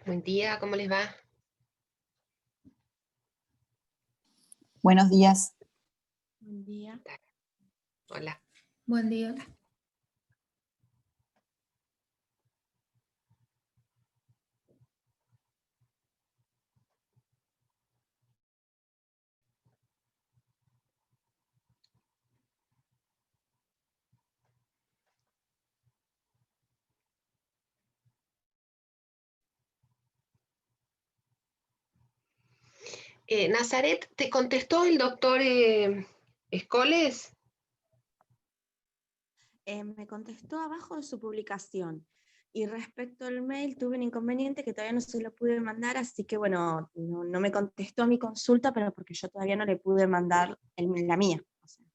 Buen día, ¿cómo les va? Buenos días. Buen día. Hola. Buen día. Nazaret, ¿te contestó el doctor Escoles? Me contestó abajo de su publicación. Y respecto al mail, tuve un inconveniente que todavía no se lo pude mandar, así que bueno, no me contestó mi consulta, pero porque yo todavía no le pude mandar la mía. O sea,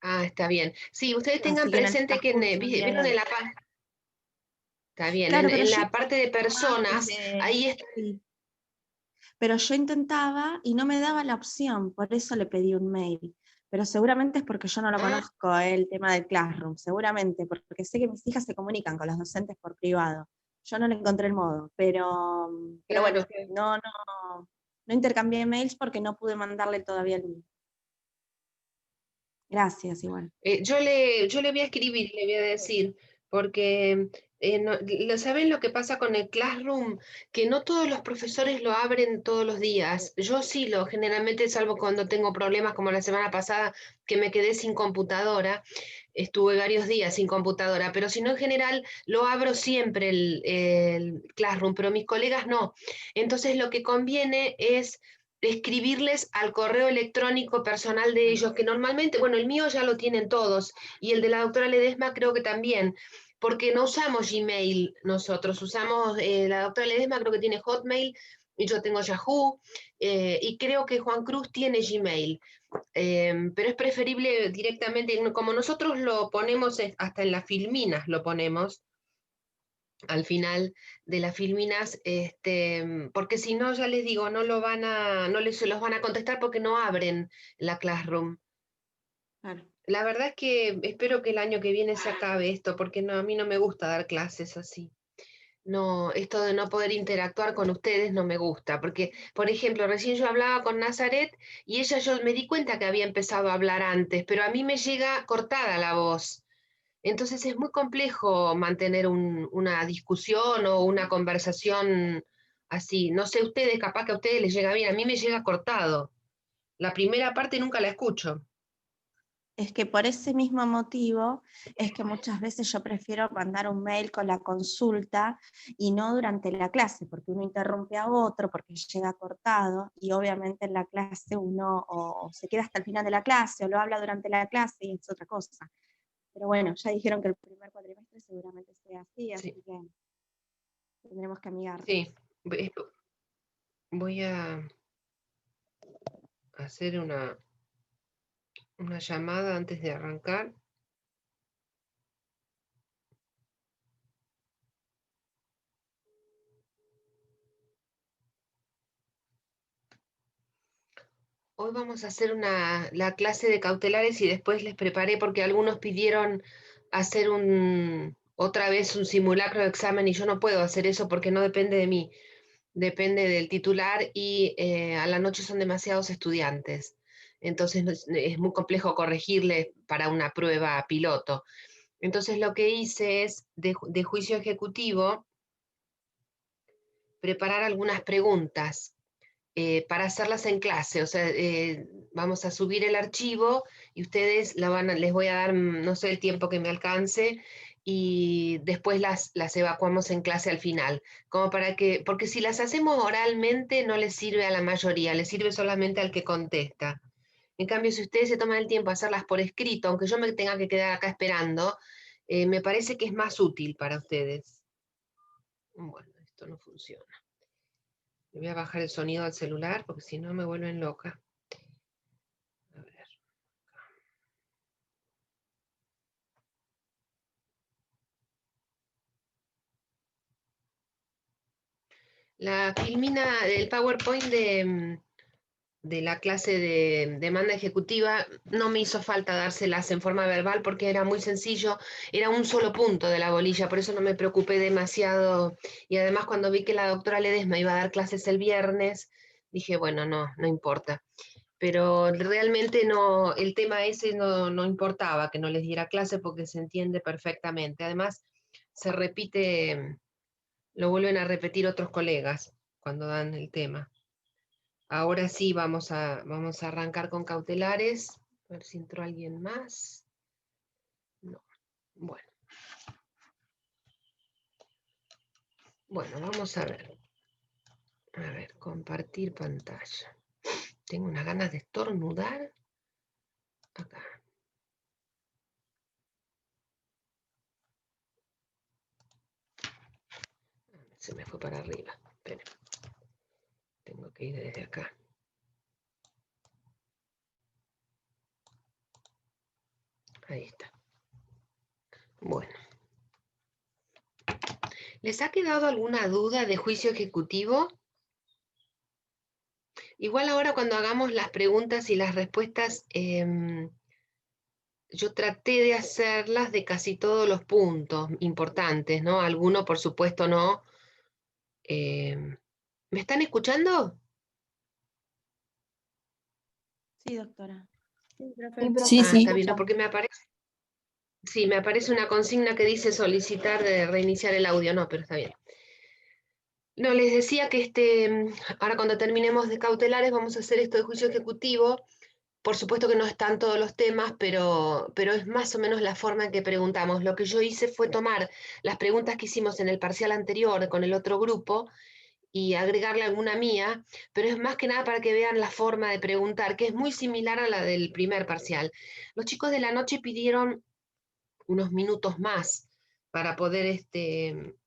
Ah, está bien. Sí, ustedes tengan así que en el presente que transcurso del día de vieron en hoy. la parte, está bien, Claro, pero en yo la parte de intentaba personas, ahí está. sí, pero yo intentaba y no me daba la opción, por eso le pedí un mail. Pero seguramente es porque yo no lo Ah, conozco, el tema del Classroom, seguramente, porque sé que mis hijas se comunican con los docentes por privado. Yo no le encontré el modo, pero bueno, claro. no intercambié mails porque no pude mandarle todavía el mío. Gracias, igual. Yo le voy a escribir, le voy a decir, porque ¿saben lo que pasa con el Classroom? Que no todos los profesores lo abren todos los días. Yo sí generalmente, salvo cuando tengo problemas como la semana pasada, que me quedé sin computadora, estuve varios días sin computadora, pero si no, en general lo abro siempre el Classroom, pero mis colegas no. Entonces lo que conviene es escribirles al correo electrónico personal de ellos, que normalmente, bueno, el mío ya lo tienen todos, y el de la doctora Ledesma creo que también, porque no usamos Gmail nosotros, usamos, la doctora Ledesma creo que tiene Hotmail, y yo tengo Yahoo, y creo que Juan Cruz tiene Gmail, pero es preferible directamente, como nosotros lo ponemos hasta en las filminas, lo ponemos, al final de las filminas, porque si no, ya les digo, no se los van a contestar porque no abren la Classroom. Claro. La verdad es que espero que el año que viene se acabe esto, porque no, a mí no me gusta dar clases así. No, esto de no poder interactuar con ustedes no me gusta, porque, por ejemplo, recién yo hablaba con Nazaret y yo me di cuenta que había empezado a hablar antes, pero a mí me llega cortada la voz. Entonces es muy complejo mantener una discusión o una conversación así. No sé ustedes, capaz que a ustedes les llega bien, a mí me llega cortado. La primera parte nunca la escucho. Es que por ese mismo motivo es que muchas veces yo prefiero mandar un mail con la consulta y no durante la clase, porque uno interrumpe a otro, porque llega cortado, y obviamente en la clase uno o se queda hasta el final de la clase, o lo habla durante la clase y es otra cosa. Pero bueno, ya dijeron que el primer cuatrimestre seguramente sea así, Sí, así que tendremos que amigarnos. sí. Voy a hacer una llamada antes de arrancar. Hoy vamos a hacer la clase de cautelares y después les preparé porque algunos pidieron hacer otra vvez un simulacro de examen y yo no puedo hacer eso porque no depende de mí, depende del titular y a la noche son demasiados estudiantes. Entonces es muy complejo corregirle para una prueba piloto. Entonces lo que hice es de juicio ejecutivo preparar algunas preguntas para hacerlas en clase. O sea, vamos a subir el archivo y ustedes les voy a dar, no sé, el tiempo que me alcance y después las evacuamos en clase al final, como porque si las hacemos oralmente no les sirve a la mayoría, les sirve solamente al que contesta. En cambio, si ustedes se toman el tiempo de hacerlas por escrito, aunque yo me tenga que quedar acá esperando, me parece que es más útil para ustedes. Bueno, esto no funciona. Le voy a bajar el sonido al celular porque si no me vuelven loca. A ver. La filmina del PowerPoint de la clase de demanda ejecutiva, no me hizo falta dárselas en forma verbal porque era muy sencillo, era un solo punto de la bolilla, por eso no me preocupé demasiado. Y además cuando vi que la doctora Ledesma iba a dar clases el viernes, dije, bueno, no importa. Pero realmente no, el tema ese no importaba que no les diera clase porque se entiende perfectamente. Además, se repite, lo vuelven a repetir otros colegas cuando dan el tema. Ahora sí vamos a arrancar con cautelares. A ver si entró alguien más. No. Bueno. Bueno, vamos a ver. A ver, compartir pantalla. Tengo unas ganas de estornudar. Acá. Se me fue para arriba. Esperen. Tengo que ir desde acá. Ahí está. Bueno. ¿Les ha quedado alguna duda de juicio ejecutivo? Igual ahora cuando hagamos las preguntas y las respuestas, yo traté de hacerlas de casi todos los puntos importantes, ¿no? Alguno, por supuesto, no. ¿Me están escuchando? Sí, doctora. Sí, Ah, está sí. bien, no, porque me aparece una consigna que dice solicitar de reiniciar el audio, no, pero está bien. No, les decía que ahora cuando terminemos de cautelares vamos a hacer esto de juicio ejecutivo. Por supuesto que no están todos los temas, pero es más o menos la forma en que preguntamos. Lo que yo hice fue tomar las preguntas que hicimos en el parcial anterior con el otro grupo y agregarle alguna mía, pero es más que nada para que vean la forma de preguntar, que es muy similar a la del primer parcial. Los chicos de la noche pidieron unos minutos más para poder,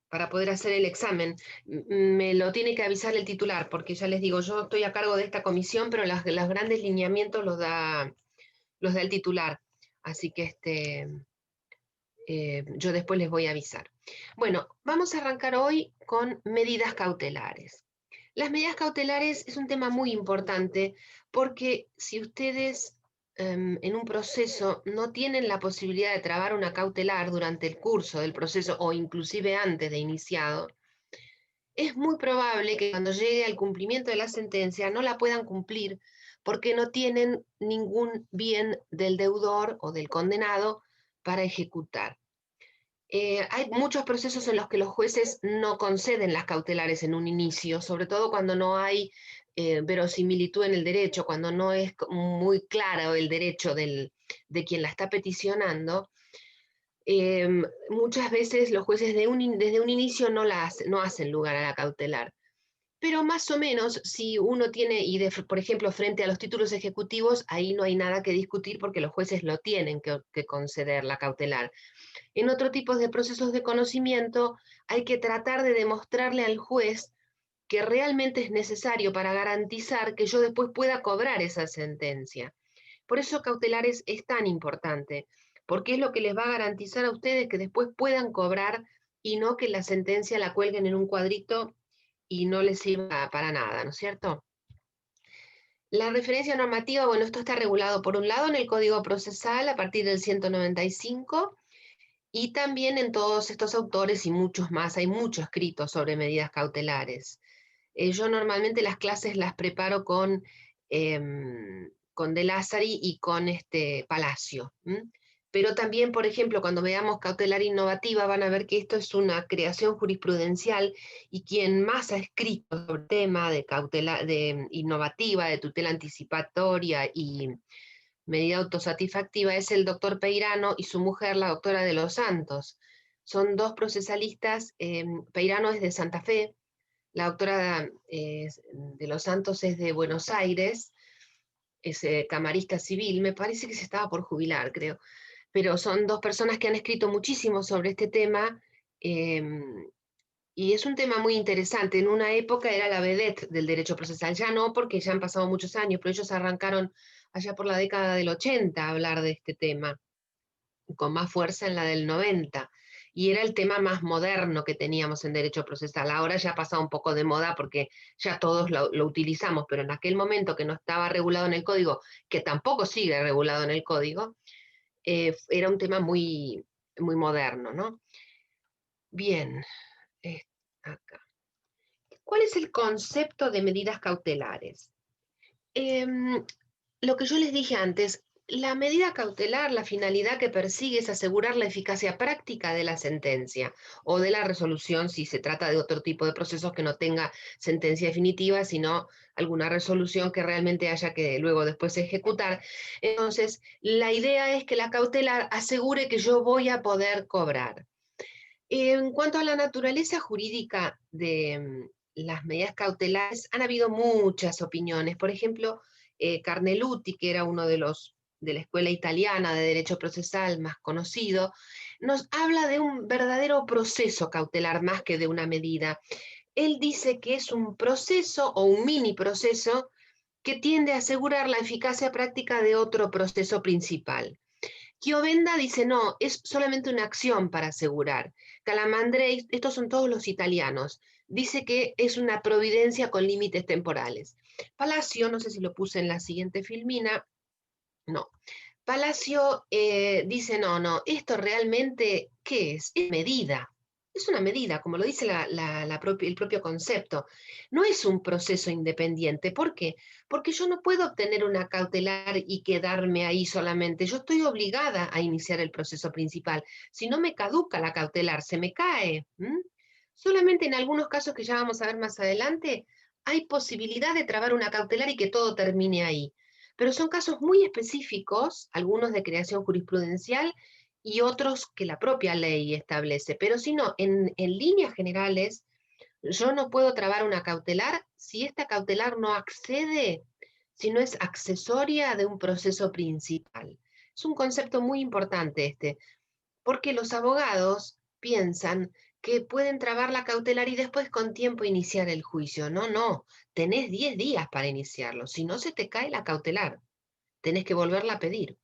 para poder hacer el examen. Me lo tiene que avisar el titular, porque ya les digo, yo estoy a cargo de esta comisión, pero los grandes lineamientos los da el titular. Así que yo después les voy a avisar. Bueno, vamos a arrancar hoy con medidas cautelares. Las medidas cautelares es un tema muy importante porque si ustedes en un proceso no tienen la posibilidad de trabar una cautelar durante el curso del proceso o inclusive antes de iniciado, es muy probable que cuando llegue al cumplimiento de la sentencia no la puedan cumplir porque no tienen ningún bien del deudor o del condenado para ejecutar. Hay muchos procesos en los que los jueces no conceden las cautelares en un inicio, sobre todo cuando no hay verosimilitud en el derecho, cuando no es muy claro el derecho de quien la está peticionando. Muchas veces los jueces desde un inicio no hacen lugar a la cautelar. Pero más o menos, si uno tiene, por ejemplo, frente a los títulos ejecutivos, ahí no hay nada que discutir porque los jueces lo tienen que conceder la cautelar. En otro tipo de procesos de conocimiento hay que tratar de demostrarle al juez que realmente es necesario para garantizar que yo después pueda cobrar esa sentencia. Por eso cautelares es tan importante, porque es lo que les va a garantizar a ustedes que después puedan cobrar y no que la sentencia la cuelguen en un cuadrito y no les sirva para nada, ¿no es cierto? La referencia normativa, bueno, esto está regulado por un lado en el Código Procesal a partir del 195 y también en todos estos autores y muchos más, hay mucho escrito sobre medidas cautelares. Yo normalmente las clases las preparo con De Lázari y con Palacio. Pero también, por ejemplo, cuando veamos cautelar innovativa, van a ver que esto es una creación jurisprudencial y quien más ha escrito sobre el tema de cautela, de innovativa, de tutela anticipatoria y medida autosatisfactiva es el doctor Peirano y su mujer, la doctora de los Santos. Son dos procesalistas, Peirano es de Santa Fe, la doctora de los Santos es de Buenos Aires, es camarista civil, me parece que se estaba por jubilar, creo, pero son dos personas que han escrito muchísimo sobre este tema y es un tema muy interesante. En una época era la vedette del derecho procesal, ya no porque ya han pasado muchos años, pero ellos arrancaron allá por la década del 80 a hablar de este tema, con más fuerza en la del 90. y era el tema más moderno que teníamos en derecho procesal. Ahora ya ha pasado un poco de moda porque ya todos lo utilizamos, pero en aquel momento que no estaba regulado en el código, que tampoco sigue regulado en el código, era un tema muy, muy moderno, ¿no? Bien, acá. ¿Cuál es el concepto de medidas cautelares? Lo que yo les dije antes, la medida cautelar, la finalidad que persigue es asegurar la eficacia práctica de la sentencia o de la resolución si se trata de otro tipo de procesos que no tenga sentencia definitiva, sino alguna resolución que realmente haya que luego después ejecutar. Entonces, la idea es que la cautelar asegure que yo voy a poder cobrar. En cuanto a la naturaleza jurídica de las medidas cautelares, han habido muchas opiniones. Por ejemplo, Carneluti, que era uno de los de la escuela italiana de derecho procesal más conocido, nos habla de un verdadero proceso cautelar más que de una medida. Él dice que es un proceso o un mini proceso que tiende a asegurar la eficacia práctica de otro proceso principal. Chiovenda dice, no, es solamente una acción para asegurar. Calamandrei, estos son todos los italianos, dice que es una providencia con límites temporales. Palacio, no sé si lo puse en la siguiente filmina, no. Palacio dice, no, esto realmente, ¿qué es? Es medida. Es una medida, como lo dice el propio concepto. No es un proceso independiente. ¿Por qué? Porque yo no puedo obtener una cautelar y quedarme ahí solamente. Yo estoy obligada a iniciar el proceso principal. Si no me caduca la cautelar, se me cae. Solamente en algunos casos que ya vamos a ver más adelante, hay posibilidad de trabar una cautelar y que todo termine ahí. Pero son casos muy específicos, algunos de creación jurisprudencial y otros que la propia ley establece. Pero si no, en líneas generales, yo no puedo trabar una cautelar si esta cautelar no accede, si no es accesoria de un proceso principal. Es un concepto muy importante este, porque los abogados piensan que pueden trabar la cautelar y después con tiempo iniciar el juicio. No, tenés 10 días para iniciarlo, si no se te cae la cautelar, tenés que volverla a pedir.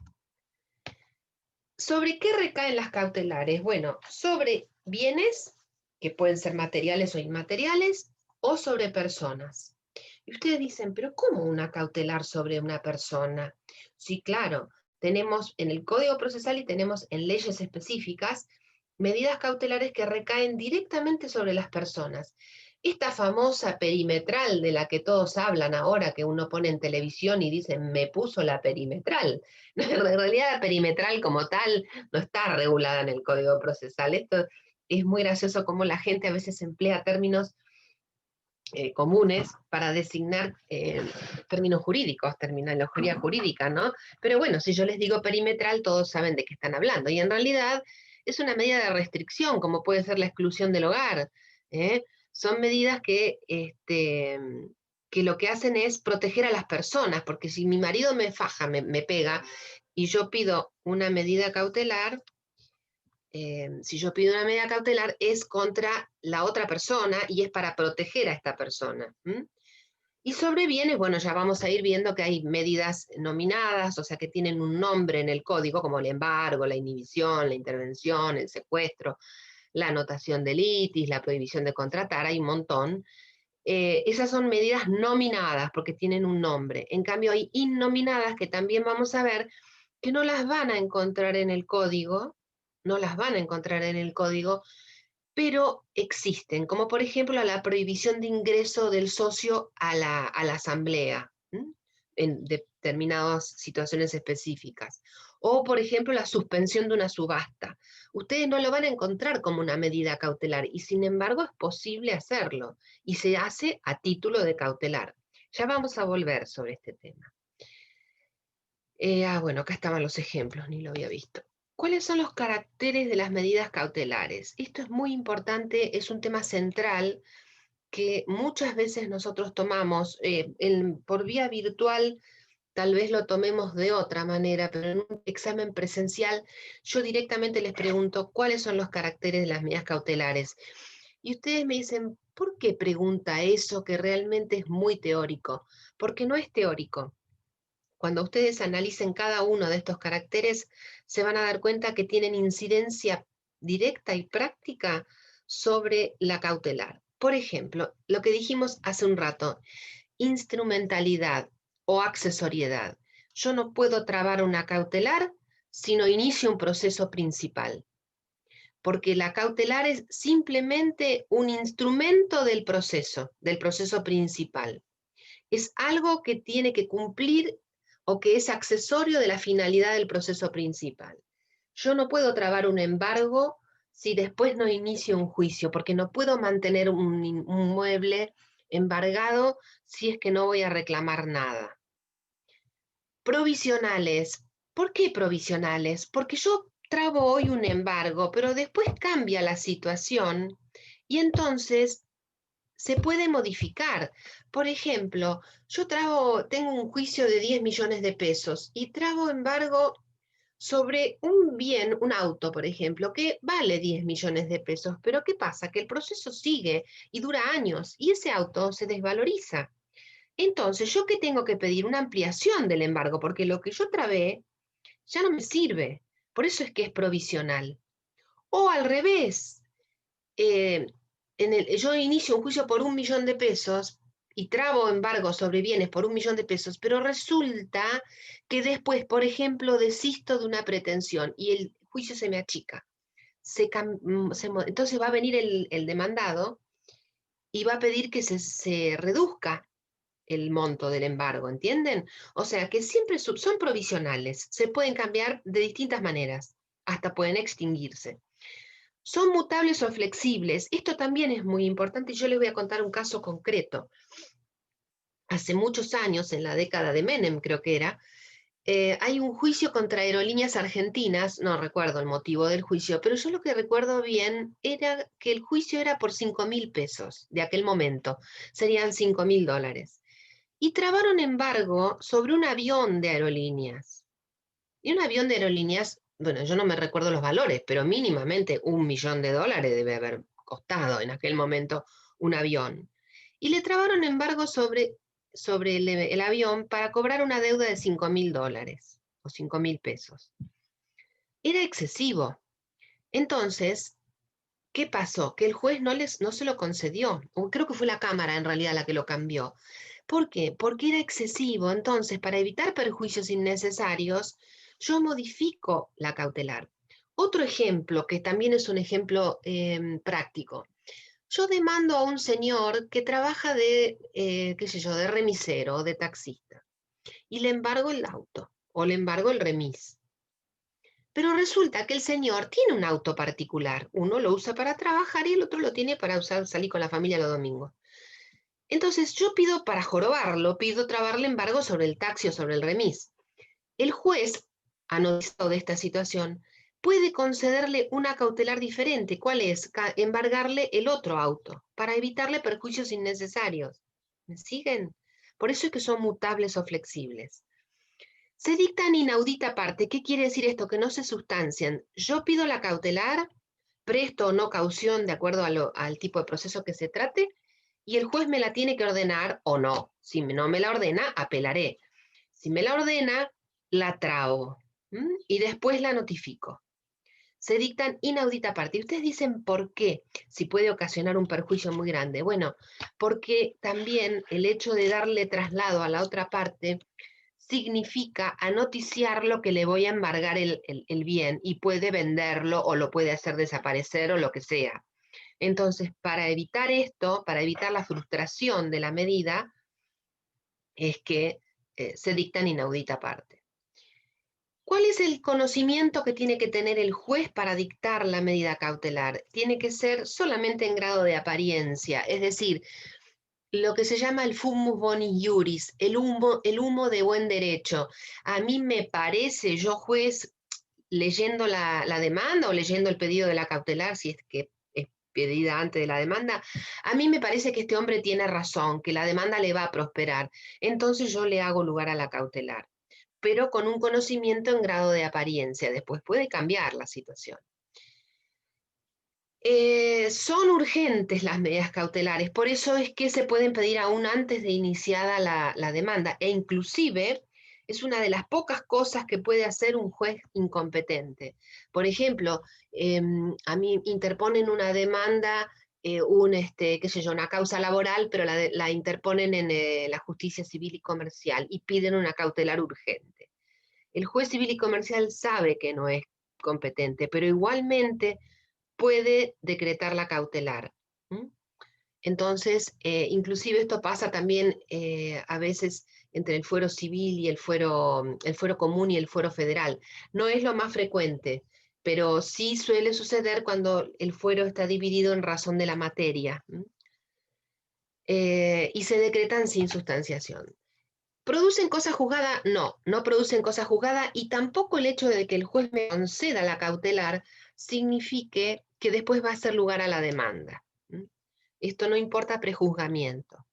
¿Sobre qué recaen las cautelares? Bueno, sobre bienes, que pueden ser materiales o inmateriales, o sobre personas. Y ustedes dicen, pero ¿cómo una cautelar sobre una persona? Sí, claro, tenemos en el Código Procesal y tenemos en leyes específicas medidas cautelares que recaen directamente sobre las personas. Esta famosa perimetral de la que todos hablan ahora, que uno pone en televisión y dicen, me puso la perimetral. En realidad la perimetral como tal no está regulada en el Código Procesal. Esto es muy gracioso cómo la gente a veces emplea términos comunes para designar términos jurídicos, terminología jurídica, ¿no? Pero bueno, si yo les digo perimetral, todos saben de qué están hablando. Y en realidad es una medida de restricción, como puede ser la exclusión del hogar. Son medidas que lo que hacen es proteger a las personas, porque si mi marido me faja, me pega, y yo pido una medida cautelar, si yo pido una medida cautelar es contra la otra persona y es para proteger a esta persona. Y sobre bienes, bueno, ya vamos a ir viendo que hay medidas nominadas, o sea, que tienen un nombre en el código, como el embargo, la inhibición, la intervención, el secuestro, la anotación de litis, la prohibición de contratar, hay un montón. Esas son medidas nominadas porque tienen un nombre. En cambio, hay innominadas que también vamos a ver que no las van a encontrar en el código, no las van a encontrar en el código, pero existen, como por ejemplo la prohibición de ingreso del socio a la asamblea, en determinadas situaciones específicas. O, por ejemplo, la suspensión de una subasta. Ustedes no lo van a encontrar como una medida cautelar y sin embargo es posible hacerlo y se hace a título de cautelar. Ya vamos a volver sobre este tema. Bueno, acá estaban los ejemplos, ni lo había visto. ¿Cuáles son los caracteres de las medidas cautelares? Esto es muy importante, es un tema central que muchas veces nosotros tomamos por vía virtual. Tal vez lo tomemos de otra manera, pero en un examen presencial yo directamente les pregunto cuáles son los caracteres de las medidas cautelares. Y ustedes me dicen, ¿por qué pregunta eso que realmente es muy teórico? Porque no es teórico. Cuando ustedes analicen cada uno de estos caracteres, se van a dar cuenta que tienen incidencia directa y práctica sobre la cautelar. Por ejemplo, lo que dijimos hace un rato, instrumentalidad o accesoriedad. Yo no puedo trabar una cautelar si no inicio un proceso principal, porque la cautelar es simplemente un instrumento del proceso principal. Es algo que tiene que cumplir o que es accesorio de la finalidad del proceso principal. Yo no puedo trabar un embargo si después no inicio un juicio, porque no puedo mantener un mueble embargado si es que no voy a reclamar nada. Provisionales. ¿Por qué provisionales? Porque yo trabo hoy un embargo, pero después cambia la situación y entonces se puede modificar. Por ejemplo, yo tengo un juicio de 10 millones de pesos y trabo embargo sobre un bien, un auto, por ejemplo, que vale 10 millones de pesos, pero ¿qué pasa? Que el proceso sigue y dura años y ese auto se desvaloriza. Entonces, ¿yo qué tengo que pedir? Una ampliación del embargo, porque lo que yo trabé ya no me sirve. Por eso es que es provisional. O al revés, eh, yo inicio un juicio por 1 millón de pesos y trabo embargo sobre bienes por 1 millón de pesos, pero resulta que después, por ejemplo, desisto de una pretensión y el juicio se me achica. Entonces va a venir el demandado y va a pedir que se reduzca el monto del embargo, ¿entienden? O sea que siempre son provisionales, se pueden cambiar de distintas maneras, hasta pueden extinguirse. Son mutables o flexibles. Esto también es muy importante y yo les voy a contar un caso concreto. Hace muchos años, en la década de Menem creo que era, hay un juicio contra Aerolíneas Argentinas, no recuerdo el motivo del juicio, pero yo lo que recuerdo bien era que el juicio era por 5.000 pesos de aquel momento, serían $5.000. Y trabaron embargo sobre un avión de aerolíneas. Y un avión de aerolíneas, bueno, yo no me recuerdo los valores, pero mínimamente $1 millón debe haber costado en aquel momento un avión. Y le trabaron embargo sobre el avión para cobrar una deuda de $5.000 o 5.000 pesos. Era excesivo. Entonces, ¿qué pasó? Que el juez no se lo concedió, o creo que fue la Cámara en realidad la que lo cambió. ¿Por qué? Porque era excesivo. Entonces, para evitar perjuicios innecesarios, yo modifico la cautelar. Otro ejemplo, que también es un ejemplo práctico. Yo demando a un señor que trabaja qué sé yo, de remisero o de taxista, y le embargo el auto, o le embargo el remis. Pero resulta que el señor tiene un auto particular. Uno lo usa para trabajar y el otro lo tiene para salir con la familia los domingos. Entonces yo pido para jorobarlo, pido trabarle embargo sobre el taxi o sobre el remis. El juez, anotado de esta situación, puede concederle una cautelar diferente. ¿Cuál es? Embargarle el otro auto, para evitarle perjuicios innecesarios. ¿Me siguen? Por eso es que son mutables o flexibles. Se dictan inaudita parte. ¿Qué quiere decir esto? Que no se sustancian. Yo pido la cautelar, presto o no caución de acuerdo al tipo de proceso que se trate, y el juez me la tiene que ordenar o no. Si no me la ordena, apelaré. Si me la ordena, la trabo y después la notifico. Se dictan inaudita parte. Y ustedes dicen, ¿por qué? Si puede ocasionar un perjuicio muy grande. Bueno, porque también el hecho de darle traslado a la otra parte significa anoticiar lo que le voy a embargar el bien y puede venderlo o lo puede hacer desaparecer o lo que sea. Entonces, para evitar esto, para evitar la frustración de la medida, es que se dictan inaudita parte. ¿Cuál es el conocimiento que tiene que tener el juez para dictar la medida cautelar? Tiene que ser solamente en grado de apariencia, es decir, lo que se llama el fumus bonis iuris, el humo de buen derecho. A mí me parece, yo juez, leyendo la demanda o leyendo el pedido de la cautelar, si es que es pedida antes de la demanda, a mí me parece que este hombre tiene razón, que la demanda le va a prosperar. Entonces yo le hago lugar a la cautelar, pero con un conocimiento en grado de apariencia. Después puede cambiar la situación. Son urgentes las medidas cautelares, por eso es que se pueden pedir aún antes de iniciada la demanda, e inclusive Es una de las pocas cosas que puede hacer un juez incompetente. Por ejemplo, a mí interponen una demanda, qué sé yo, una causa laboral, pero la interponen en la justicia civil y comercial y piden una cautelar urgente. El juez civil y comercial sabe que no es competente, pero igualmente puede decretar la cautelar. ¿Mm? Entonces, inclusive esto pasa también a veces entre el fuero civil y el fuero común y el fuero federal. No es lo más frecuente, pero sí suele suceder cuando el fuero está dividido en razón de la materia. Y se decretan sin sustanciación. ¿Producen cosa juzgada? No, no producen cosa juzgada, y tampoco el hecho de que el juez me conceda la cautelar signifique que después va a ser lugar a la demanda. Esto no importa prejuzgamiento.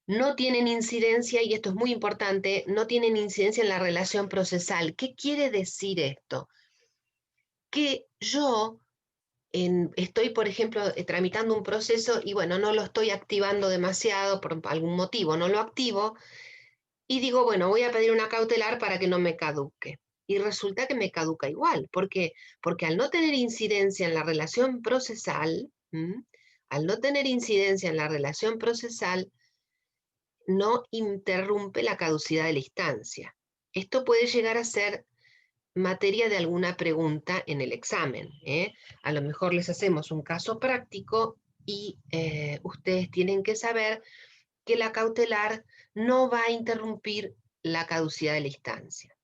No tienen incidencia, y esto es muy importante, no tienen incidencia en la relación procesal. ¿Qué quiere decir esto? Que yo estoy, por ejemplo, tramitando un proceso y bueno, no lo estoy activando demasiado por algún motivo, no lo activo y digo, bueno, voy a pedir una cautelar para que no me caduque. Y resulta que me caduca igual. ¿Por qué? Porque al no tener incidencia en la relación procesal, al no tener incidencia en la relación procesal, no interrumpe la caducidad de la instancia. Esto puede llegar a ser materia de alguna pregunta en el examen. A lo mejor les hacemos un caso práctico y ustedes tienen que saber que la cautelar no va a interrumpir la caducidad de la instancia.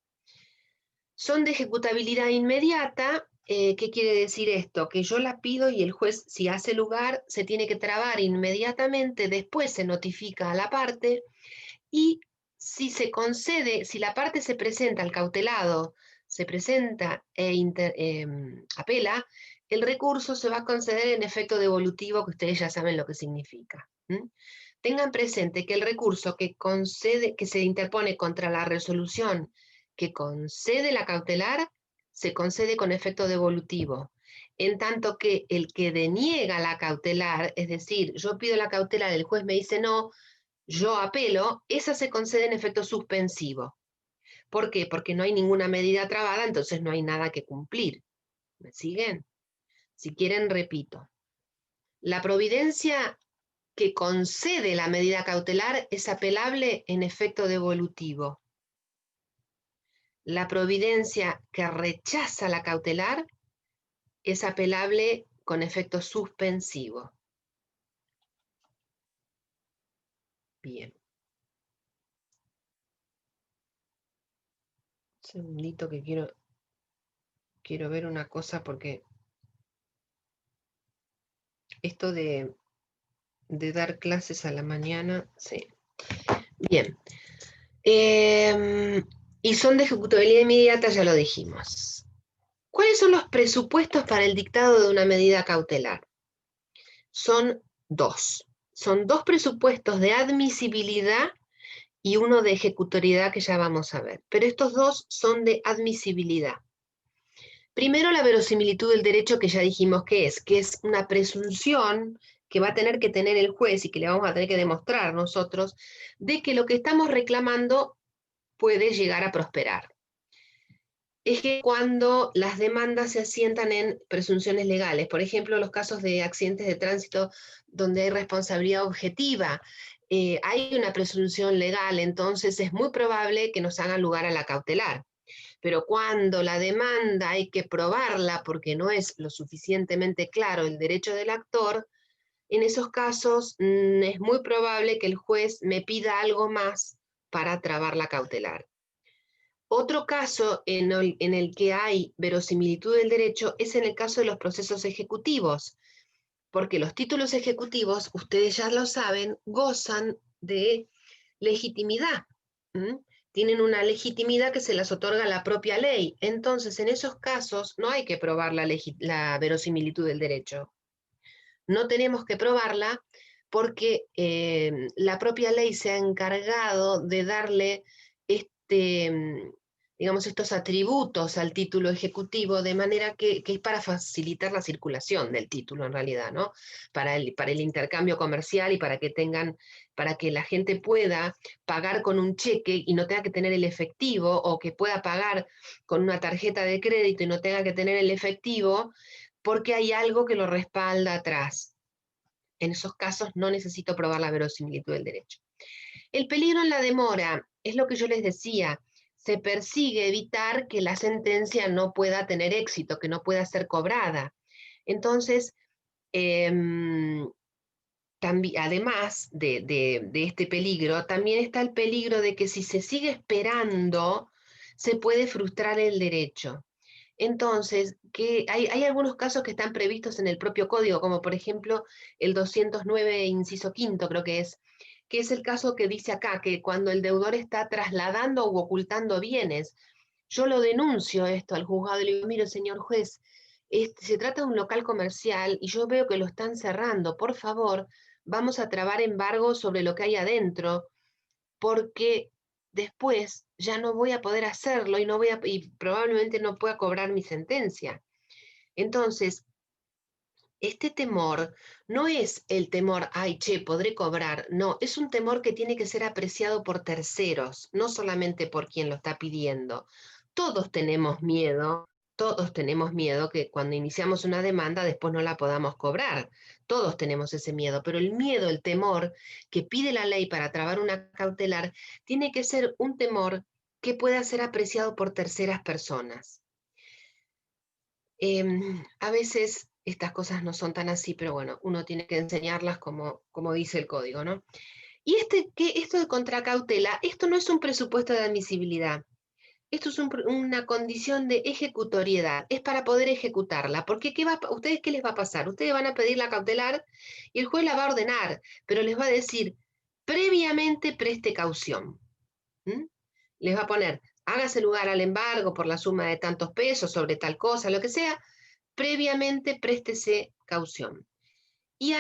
Son de ejecutabilidad inmediata. ¿Qué quiere decir esto? Que yo la pido y el juez, si hace lugar, se tiene que trabar inmediatamente, después se notifica a la parte, y si se concede, si la parte se presenta al cautelado, se presenta apela, el recurso se va a conceder en efecto devolutivo, que ustedes ya saben lo que significa. Tengan presente que el recurso que se interpone contra la resolución que concede la cautelar, se concede con efecto devolutivo. En tanto que el que deniega la cautelar, es decir, yo pido la cautelar, el juez me dice no, yo apelo, esa se concede en efecto suspensivo. ¿Por qué? Porque no hay ninguna medida trabada, entonces no hay nada que cumplir. ¿Me siguen? Si quieren, repito. La providencia que concede la medida cautelar es apelable en efecto devolutivo. La providencia que rechaza la cautelar es apelable con efecto suspensivo. Bien. Un segundito que quiero ver una cosa, porque esto de dar clases a la mañana, sí. Bien. Y son de ejecutabilidad inmediata, ya lo dijimos. ¿Cuáles son los presupuestos para el dictado de una medida cautelar? Son dos. Son dos presupuestos de admisibilidad y uno de ejecutoriedad que ya vamos a ver. Pero estos dos son de admisibilidad. Primero, la verosimilitud del derecho, que ya dijimos que es una presunción que va a tener que tener el juez y que le vamos a tener que demostrar nosotros, de que lo que estamos reclamando puede llegar a prosperar. Es que cuando las demandas se asientan en presunciones legales, por ejemplo, los casos de accidentes de tránsito donde hay responsabilidad objetiva, hay una presunción legal, entonces es muy probable que nos haga lugar a la cautelar. Pero cuando la demanda hay que probarla porque no es lo suficientemente claro el derecho del actor, en esos casos es muy probable que el juez me pida algo más para trabar la cautelar. Otro caso en el que hay verosimilitud del derecho es en el caso de los procesos ejecutivos, porque los títulos ejecutivos, ustedes ya lo saben, gozan de legitimidad. Tienen una legitimidad que se las otorga la propia ley. Entonces, en esos casos no hay que probar la verosimilitud del derecho. No tenemos que probarla porque la propia ley se ha encargado de darle digamos, estos atributos al título ejecutivo, de manera que es para facilitar la circulación del título en realidad, ¿no? Para el intercambio comercial y para que la gente pueda pagar con un cheque y no tenga que tener el efectivo, o que pueda pagar con una tarjeta de crédito y no tenga que tener el efectivo, porque hay algo que lo respalda atrás. En esos casos no necesito probar la verosimilitud del derecho. El peligro en la demora es lo que yo les decía. Se persigue evitar que la sentencia no pueda tener éxito, que no pueda ser cobrada. Entonces, además de este peligro, también está el peligro de que si se sigue esperando, se puede frustrar el derecho. Entonces, hay algunos casos que están previstos en el propio código, como por ejemplo el 209, inciso quinto, creo que es el caso que dice acá, que cuando el deudor está trasladando u ocultando bienes, yo lo denuncio esto al juzgado y le digo, mire, señor juez, se trata de un local comercial y yo veo que lo están cerrando, por favor, vamos a trabar embargo sobre lo que hay adentro, porque después ya no voy a poder hacerlo y probablemente no pueda cobrar mi sentencia. Entonces, este temor no es el temor, ay, che, podré cobrar. No, es un temor que tiene que ser apreciado por terceros, no solamente por quien lo está pidiendo. Todos tenemos miedo que cuando iniciamos una demanda después no la podamos cobrar. Todos tenemos ese miedo, pero el miedo, el temor que pide la ley para trabar una cautelar, tiene que ser un temor que pueda ser apreciado por terceras personas. A veces estas cosas no son tan así, pero bueno, uno tiene que enseñarlas como dice el código, ¿no? Y esto de contracautela, esto no es un presupuesto de admisibilidad, esto es una condición de ejecutoriedad, es para poder ejecutarla, porque ¿ustedes qué les va a pasar? Ustedes van a pedir la cautelar y el juez la va a ordenar, pero les va a decir, previamente preste caución. Les va a poner, hágase lugar al embargo por la suma de tantos pesos sobre tal cosa, lo que sea, previamente préstese caución. Y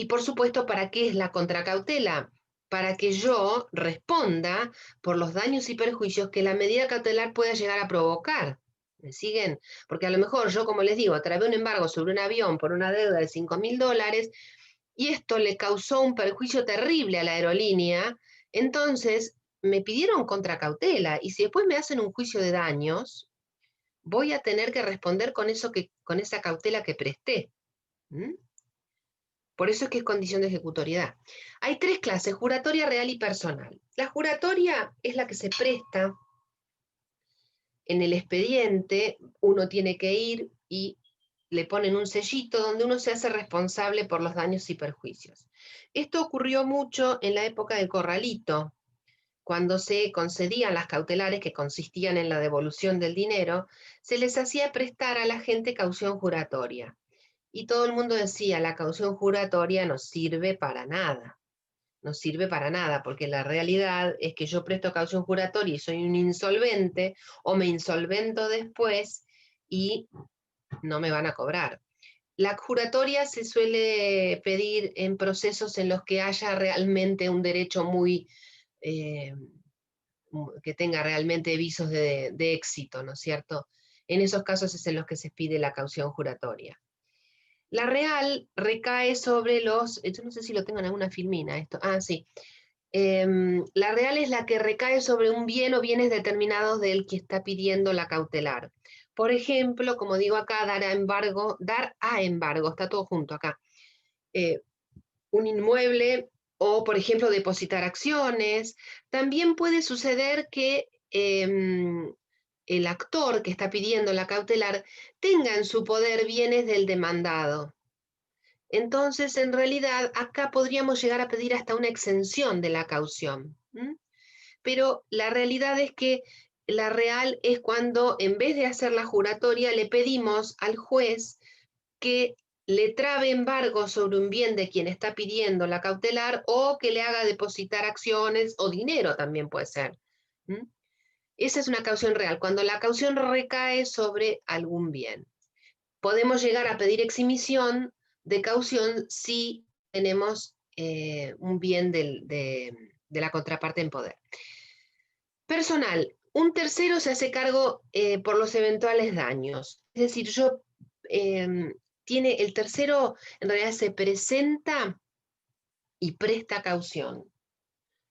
por supuesto, ¿para qué es la contracautela? Para que yo responda por los daños y perjuicios que la medida cautelar pueda llegar a provocar. ¿Me siguen? Porque a lo mejor yo, como les digo, trabé un embargo sobre un avión por una deuda de $5.000 y esto le causó un perjuicio terrible a la aerolínea, entonces me pidieron contracautela y si después me hacen un juicio de daños, voy a tener que responder con esa cautela que presté. Por eso es que es condición de ejecutoriedad. Hay tres clases, juratoria, real y personal. La juratoria es la que se presta en el expediente, uno tiene que ir y le ponen un sellito donde uno se hace responsable por los daños y perjuicios. Esto ocurrió mucho en la época del corralito, cuando se concedían las cautelares que consistían en la devolución del dinero, se les hacía prestar a la gente caución juratoria. Y todo el mundo decía, la caución juratoria no sirve para nada. No sirve para nada, porque la realidad es que yo presto caución juratoria y soy un insolvente, o me insolvento después y no me van a cobrar. La juratoria se suele pedir en procesos en los que haya realmente un derecho que tenga realmente visos de éxito, ¿no es cierto? En esos casos es en los que se pide la caución juratoria. La real recae sobre yo no sé si lo tengo en alguna filmina esto, sí. La real es la que recae sobre un bien o bienes determinados del que está pidiendo la cautelar. Por ejemplo, como digo acá, dar a embargo, está todo junto acá. Un inmueble o, por ejemplo, depositar acciones. También puede suceder que el actor que está pidiendo la cautelar tenga en su poder bienes del demandado. Entonces, en realidad, acá podríamos llegar a pedir hasta una exención de la caución. Pero la realidad es que la real es cuando, en vez de hacer la juratoria, le pedimos al juez que le trabe embargo sobre un bien de quien está pidiendo la cautelar o que le haga depositar acciones o dinero también puede ser. Esa es una caución real, cuando la caución recae sobre algún bien. Podemos llegar a pedir exhibición de caución si tenemos un bien de la contraparte en poder. Personal. Un tercero se hace cargo por los eventuales daños. Es decir, el tercero en realidad se presenta y presta caución.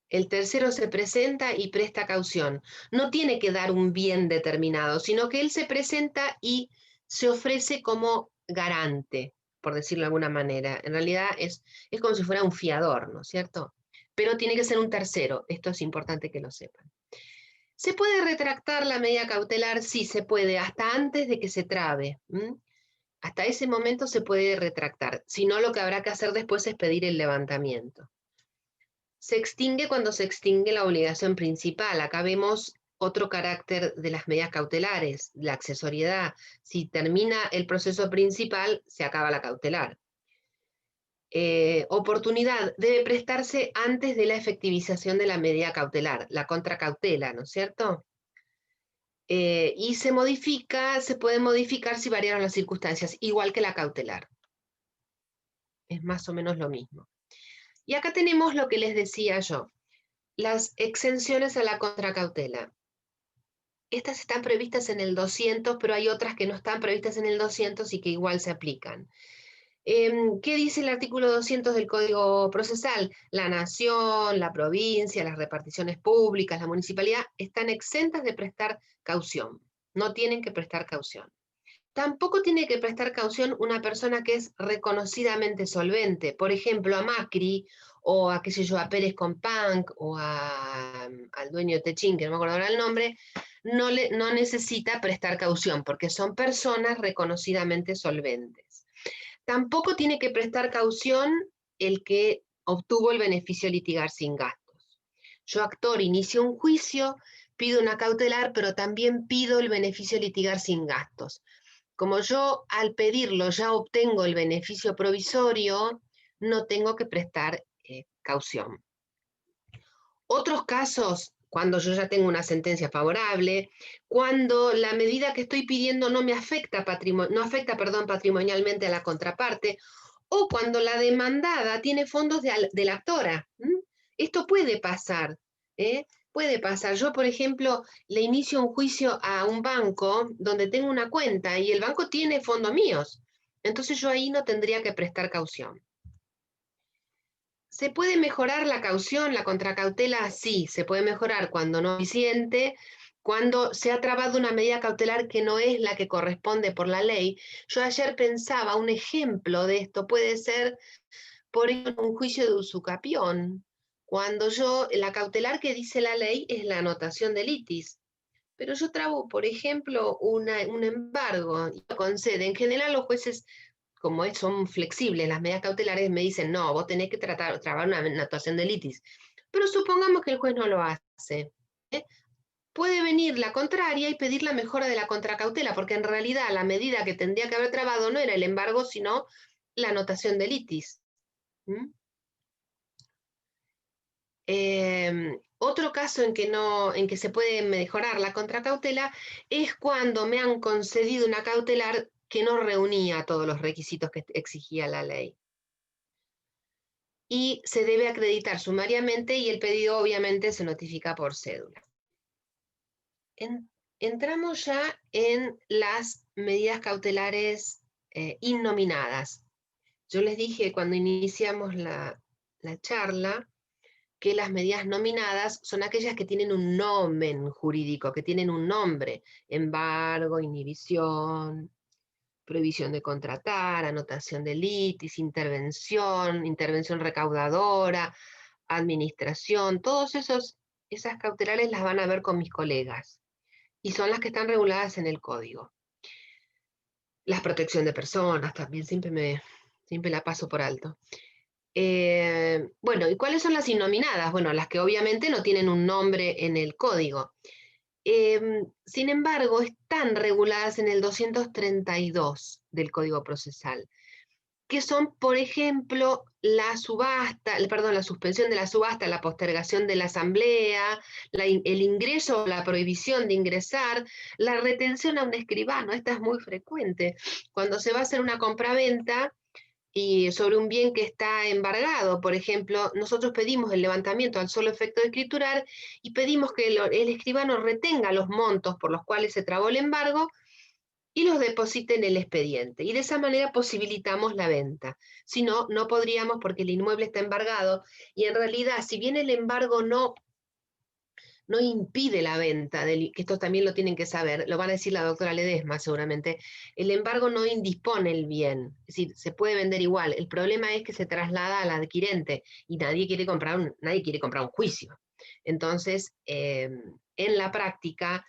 El tercero se presenta y presta caución. No tiene que dar un bien determinado, sino que él se presenta y se ofrece como garante, por decirlo de alguna manera. En realidad es como si fuera un fiador, ¿no es cierto? Pero tiene que ser un tercero. Esto es importante que lo sepan. ¿Se puede retractar la medida cautelar? Sí, se puede, hasta antes de que se trabe. Hasta ese momento se puede retractar. Si no, lo que habrá que hacer después es pedir el levantamiento. Se extingue cuando se extingue la obligación principal. Acá vemos otro carácter de las medidas cautelares, la accesoriedad. Si termina el proceso principal, se acaba la cautelar. Oportunidad debe prestarse antes de la efectivización de la medida cautelar, la contracautela, ¿no es cierto? Y se puede modificar si variaron las circunstancias, igual que la cautelar. Es más o menos lo mismo. Y acá tenemos lo que les decía yo, las exenciones a la contracautela. Estas están previstas en el 200, pero hay otras que no están previstas en el 200 y que igual se aplican. ¿Qué dice el artículo 200 del Código Procesal? La nación, la provincia, las reparticiones públicas, la municipalidad están exentas de prestar caución. No tienen que prestar caución. Tampoco tiene que prestar caución una persona que es reconocidamente solvente. Por ejemplo, a Macri o a, qué sé yo, a Pérez Companc o al dueño de Techín, que no me acuerdo ahora el nombre, no necesita prestar caución porque son personas reconocidamente solventes. Tampoco tiene que prestar caución el que obtuvo el beneficio de litigar sin gastos. Yo, actor, inicio un juicio, pido una cautelar, pero también pido el beneficio de litigar sin gastos. Como yo al pedirlo ya obtengo el beneficio provisorio, no tengo que prestar caución. Otros casos, cuando yo ya tengo una sentencia favorable, cuando la medida que estoy pidiendo no afecta patrimonialmente a la contraparte, o cuando la demandada tiene fondos de la actora. Esto puede pasar, puede pasar. Yo, por ejemplo, le inicio un juicio a un banco donde tengo una cuenta y el banco tiene fondos míos. Entonces yo ahí no tendría que prestar caución. ¿Se puede mejorar la caución, la contracautela? Sí, se puede mejorar cuando no es suficiente, cuando se ha trabado una medida cautelar que no es la que corresponde por la ley. Yo ayer pensaba, un ejemplo de esto puede ser, por ejemplo, un juicio de usucapión, cuando la cautelar que dice la ley es la anotación de litis. Pero yo trabo, por ejemplo, un embargo y lo concede. En general los jueces, como son flexibles las medidas cautelares, me dicen, no, vos tenés que trabar una anotación de litis. Pero supongamos que el juez no lo hace. Puede venir la contraria y pedir la mejora de la contracautela, porque en realidad la medida que tendría que haber trabado no era el embargo, sino la anotación de litis. Otro caso en que se puede mejorar la contracautela es cuando me han concedido una cautelar que no reunía todos los requisitos que exigía la ley. Y se debe acreditar sumariamente y el pedido obviamente se notifica por cédula. Entramos ya en las medidas cautelares innominadas. Yo les dije cuando iniciamos la charla que las medidas nominadas son aquellas que tienen un nomen jurídico, que tienen un nombre: embargo, inhibición, prohibición de contratar, anotación de litis, intervención recaudadora, administración. Todas esas cautelares las van a ver con mis colegas y son las que están reguladas en el código. La protección de personas también siempre la paso por alto. Bueno, ¿y cuáles son las innominadas? Bueno, las que obviamente no tienen un nombre en el código. Sin embargo, están reguladas en el 232 del Código Procesal, que son, por ejemplo, la suspensión de la subasta, la postergación de la asamblea, el ingreso o la prohibición de ingresar, la retención a un escribano. Esta es muy frecuente. Cuando se va a hacer una compraventa, y sobre un bien que está embargado. Por ejemplo, nosotros pedimos el levantamiento al solo efecto de escriturar y pedimos que el escribano retenga los montos por los cuales se trabó el embargo y los deposite en el expediente. Y de esa manera posibilitamos la venta. Si no, no podríamos porque el inmueble está embargado y en realidad, si bien el embargo no impide la venta, que esto también lo tienen que saber, lo va a decir la doctora Ledesma seguramente, el embargo no indispone el bien, es decir, se puede vender igual, el problema es que se traslada al adquirente y nadie quiere comprar un juicio. Entonces, en la práctica,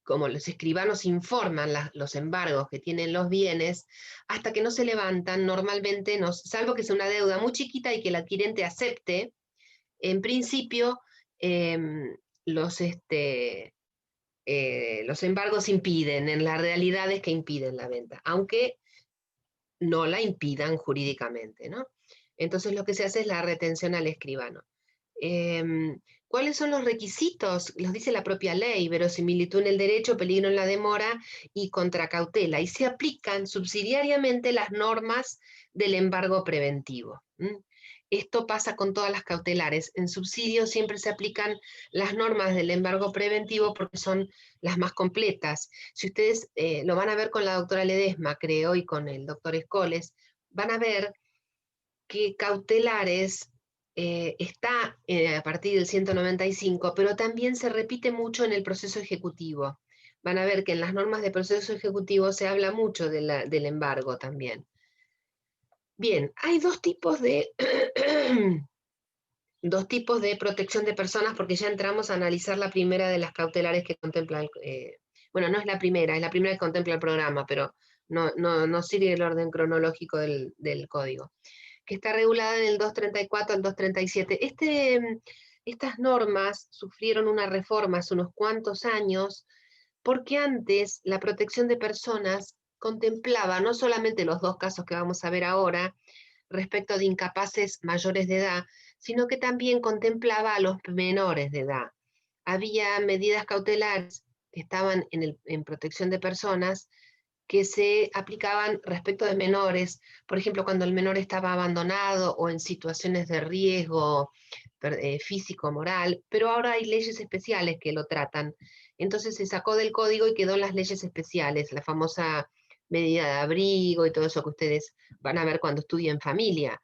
como los escribanos informan los embargos que tienen los bienes, hasta que no se levantan, normalmente, salvo que sea una deuda muy chiquita y que el adquirente acepte, en principio, los embargos impiden, en la realidad es que impiden la venta, aunque no la impidan jurídicamente, ¿no? Entonces lo que se hace es la retención al escribano. ¿Cuáles son los requisitos? Los dice la propia ley: verosimilitud en el derecho, peligro en la demora y contracautela, y se aplican subsidiariamente las normas del embargo preventivo. Esto pasa con todas las cautelares. En subsidio siempre se aplican las normas del embargo preventivo porque son las más completas. Si ustedes lo van a ver con la doctora Ledesma, creo, y con el doctor Escoles, van a ver que cautelares está a partir del 195, pero también se repite mucho en el proceso ejecutivo. Van a ver que en las normas de proceso ejecutivo se habla mucho del embargo también. Bien, hay dos tipos de protección de personas, porque ya entramos a analizar la primera de las cautelares que contempla, bueno, no es la primera que contempla el programa, pero no sigue el orden cronológico del código, que está regulada en el 234 al 237. Estas normas sufrieron una reforma hace unos cuantos años, porque antes la protección de personas contemplaba no solamente los dos casos que vamos a ver ahora, respecto de incapaces mayores de edad, sino que también contemplaba a los menores de edad. Había medidas cautelares que estaban en protección de personas que se aplicaban respecto de menores, por ejemplo, cuando el menor estaba abandonado o en situaciones de riesgo físico, moral, pero ahora hay leyes especiales que lo tratan. Entonces se sacó del código y quedó en las leyes especiales, la famosa medida de abrigo y todo eso que ustedes van a ver cuando estudien familia.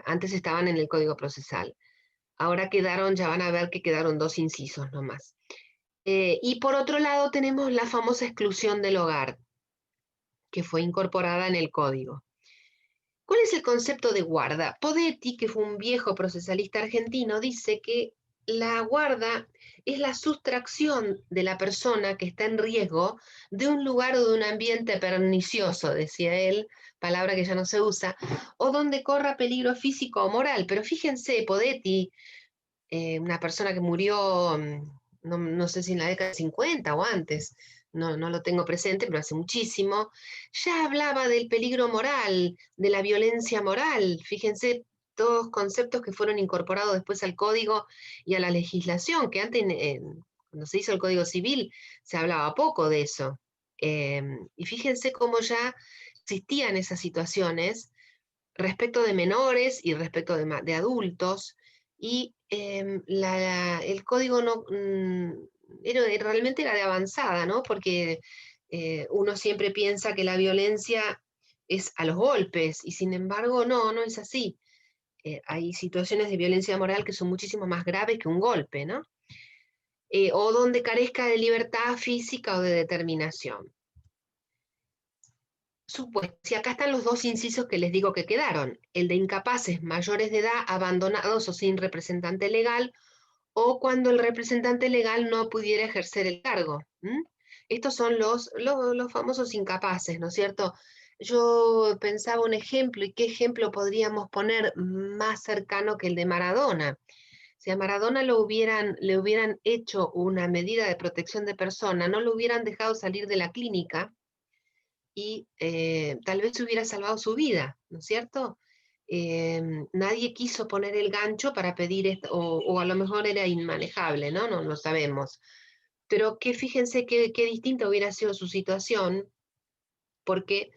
Antes estaban en el Código Procesal. Ahora ya van a ver que quedaron 2 incisos nomás. Y por otro lado tenemos la famosa exclusión del hogar, que fue incorporada en el código. ¿Cuál es el concepto de guarda? Podetti, que fue un viejo procesalista argentino, dice que la guarda es la sustracción de la persona que está en riesgo de un lugar o de un ambiente pernicioso, decía él, palabra que ya no se usa, o donde corra peligro físico o moral. Pero fíjense, Podetti, una persona que murió, no sé si en la década de 50 o antes, no lo tengo presente, pero hace muchísimo, ya hablaba del peligro moral, de la violencia moral. Fíjense, todos conceptos que fueron incorporados después al código y a la legislación, que antes, cuando se hizo el Código Civil, se hablaba poco de eso. Y fíjense cómo ya existían esas situaciones respecto de menores y respecto de adultos, y el código realmente era de avanzada, ¿no? Porque uno siempre piensa que la violencia es a los golpes, y sin embargo no es así. Hay situaciones de violencia moral que son muchísimo más graves que un golpe, ¿no? O donde carezca de libertad física o de determinación. Supuesto, si acá están los 2 incisos que les digo que quedaron: el de incapaces mayores de edad, abandonados o sin representante legal, o cuando el representante legal no pudiera ejercer el cargo. Estos son los famosos incapaces, ¿no es cierto? Yo pensaba un ejemplo, y qué ejemplo podríamos poner más cercano que el de Maradona. Si a Maradona le hubieran hecho una medida de protección de persona, no lo hubieran dejado salir de la clínica, y tal vez hubiera salvado su vida, ¿no es cierto? Nadie quiso poner el gancho para pedir esto, o a lo mejor era inmanejable, ¿no? No lo sabemos. Pero que fíjense qué distinta hubiera sido su situación, porque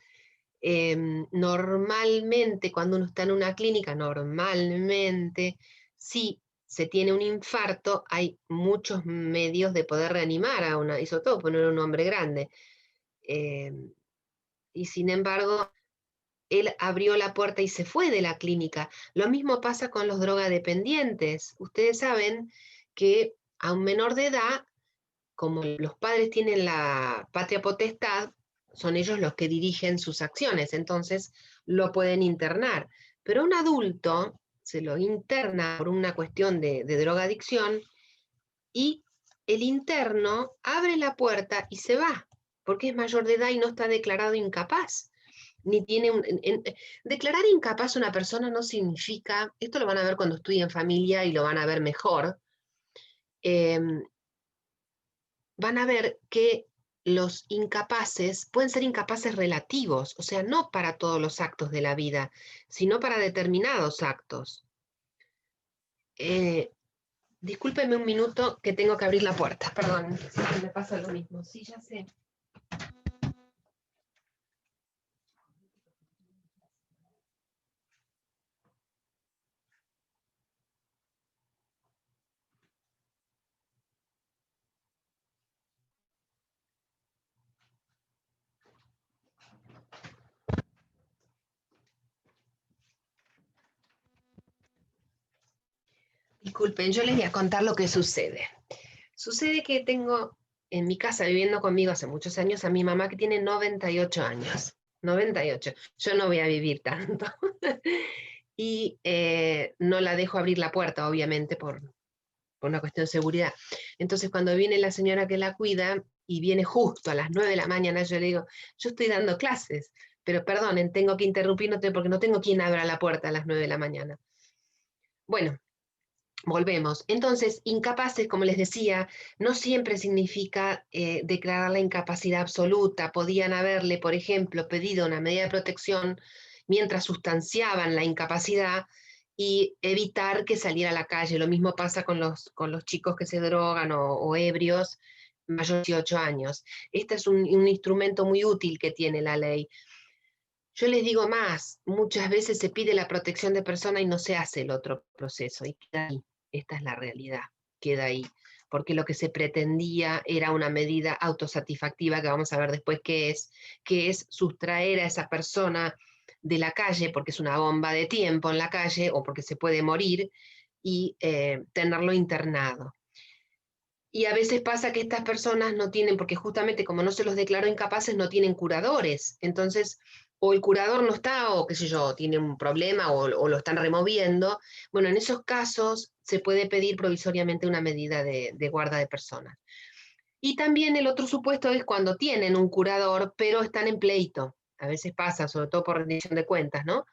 Normalmente cuando uno está en una clínica, normalmente, si se tiene un infarto, hay muchos medios de poder reanimar a una, y sobre todo poner a un hombre grande. Y sin embargo, él abrió la puerta y se fue de la clínica. Lo mismo pasa con los drogadependientes. Ustedes saben que a un menor de edad, como los padres tienen la patria potestad, son ellos los que dirigen sus acciones, entonces lo pueden internar. Pero a un adulto se lo interna por una cuestión de drogadicción y el interno abre la puerta y se va, porque es mayor de edad y no está declarado incapaz. Ni tiene declarar incapaz a una persona no significa, esto lo van a ver cuando estudien familia y lo van a ver mejor, van a ver que los incapaces pueden ser incapaces relativos, o sea, no para todos los actos de la vida, sino para determinados actos. Discúlpeme un minuto que tengo que abrir la puerta, perdón, siempre me pasa lo mismo. Sí, ya sé. Disculpen, yo les voy a contar lo que sucede. Sucede que tengo en mi casa viviendo conmigo hace muchos años a mi mamá que tiene 98 años. 98. Yo no voy a vivir tanto. Y no la dejo abrir la puerta, obviamente, por una cuestión de seguridad. Entonces, cuando viene la señora que la cuida y viene justo a las 9 de la mañana, yo le digo, yo estoy dando clases, pero perdonen, tengo que interrumpirte porque no tengo quien abra la puerta a las 9 de la mañana. Bueno, volvemos. Entonces, incapaces, como les decía, no siempre significa declarar la incapacidad absoluta. Podían haberle, por ejemplo, pedido una medida de protección mientras sustanciaban la incapacidad y evitar que saliera a la calle. Lo mismo pasa con los chicos que se drogan o ebrios mayores de 18 años. Este es un instrumento muy útil que tiene la ley. Yo les digo más, muchas veces se pide la protección de persona y no se hace el otro proceso, y queda ahí. Esta es la realidad, queda ahí, porque lo que se pretendía era una medida autosatisfactiva, que vamos a ver después qué es sustraer a esa persona de la calle, porque es una bomba de tiempo en la calle, o porque se puede morir, y tenerlo internado. Y a veces pasa que estas personas no tienen, porque justamente como no se los declaró incapaces, no tienen curadores. Entonces, o el curador no está, o qué sé yo, tiene un problema, o lo están removiendo. Bueno, en esos casos se puede pedir provisoriamente una medida de guarda de personas. Y también el otro supuesto es cuando tienen un curador, pero están en pleito. A veces pasa, sobre todo por rendición de cuentas, ¿no?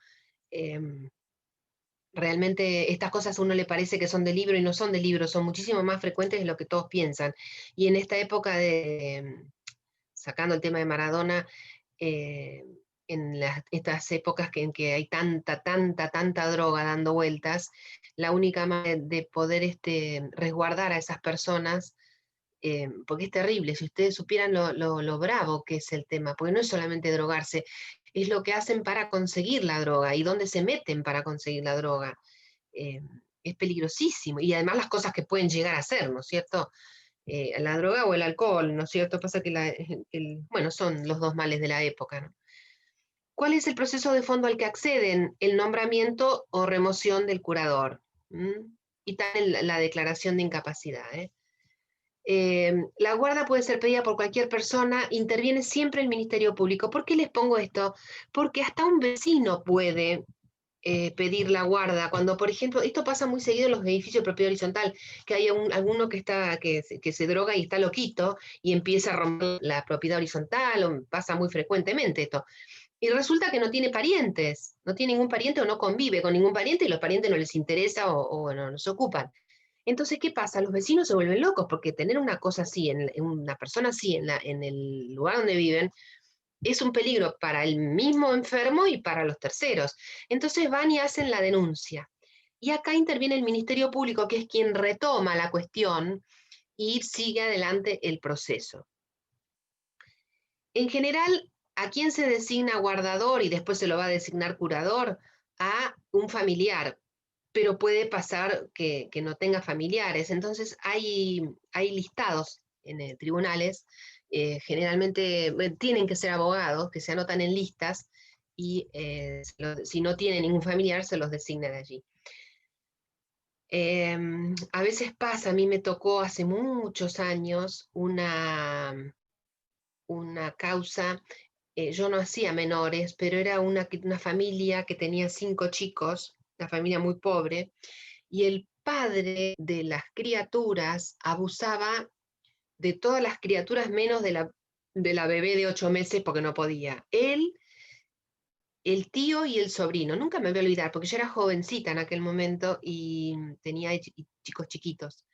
Realmente estas cosas a uno le parece que son de libro y no son de libro, son muchísimo más frecuentes de lo que todos piensan. Y en esta época sacando el tema de Maradona, en estas épocas en que hay tanta droga dando vueltas, la única manera de poder resguardar a esas personas, porque es terrible, si ustedes supieran lo bravo que es el tema, porque no es solamente drogarse, es lo que hacen para conseguir la droga y dónde se meten para conseguir la droga. Eh, es peligrosísimo. Y además las cosas que pueden llegar a ser, ¿no es cierto? La droga o el alcohol, ¿no es cierto? Pasa que bueno, son los dos males de la época, ¿no? ¿Cuál es el proceso de fondo al que acceden? El nombramiento o remoción del curador. ¿Mm? Y también la declaración de incapacidad. La guarda puede ser pedida por cualquier persona, interviene siempre el Ministerio Público. ¿Por qué les pongo esto? Porque hasta un vecino puede pedir la guarda. Cuando, por ejemplo, esto pasa muy seguido en los edificios de propiedad horizontal, que hay alguno que se droga y está loquito y empieza a romper la propiedad horizontal, pasa muy frecuentemente esto. Y resulta que no tiene parientes, no tiene ningún pariente o no convive con ningún pariente y los parientes no les interesa o bueno, no se ocupan. Entonces, ¿qué pasa? Los vecinos se vuelven locos porque tener una cosa así, una persona así en el lugar donde viven, es un peligro para el mismo enfermo y para los terceros. Entonces van y hacen la denuncia. Y acá interviene el Ministerio Público, que es quien retoma la cuestión y sigue adelante el proceso. En general, ¿A quién se designa guardador y después se lo va a designar curador? A un familiar, pero puede pasar que no tenga familiares. Entonces hay listados en tribunales, generalmente tienen que ser abogados, que se anotan en listas, y si no tienen ningún familiar, se los designa de allí. A veces pasa, a mí me tocó hace muchos años una causa, yo no hacía menores, pero era una familia que tenía 5 chicos, una familia muy pobre, y el padre de las criaturas abusaba de todas las criaturas menos de la bebé de 8 meses porque no podía. Él, el tío y el sobrino, nunca me voy a olvidar, porque yo era jovencita en aquel momento y tenía chicos chiquitos.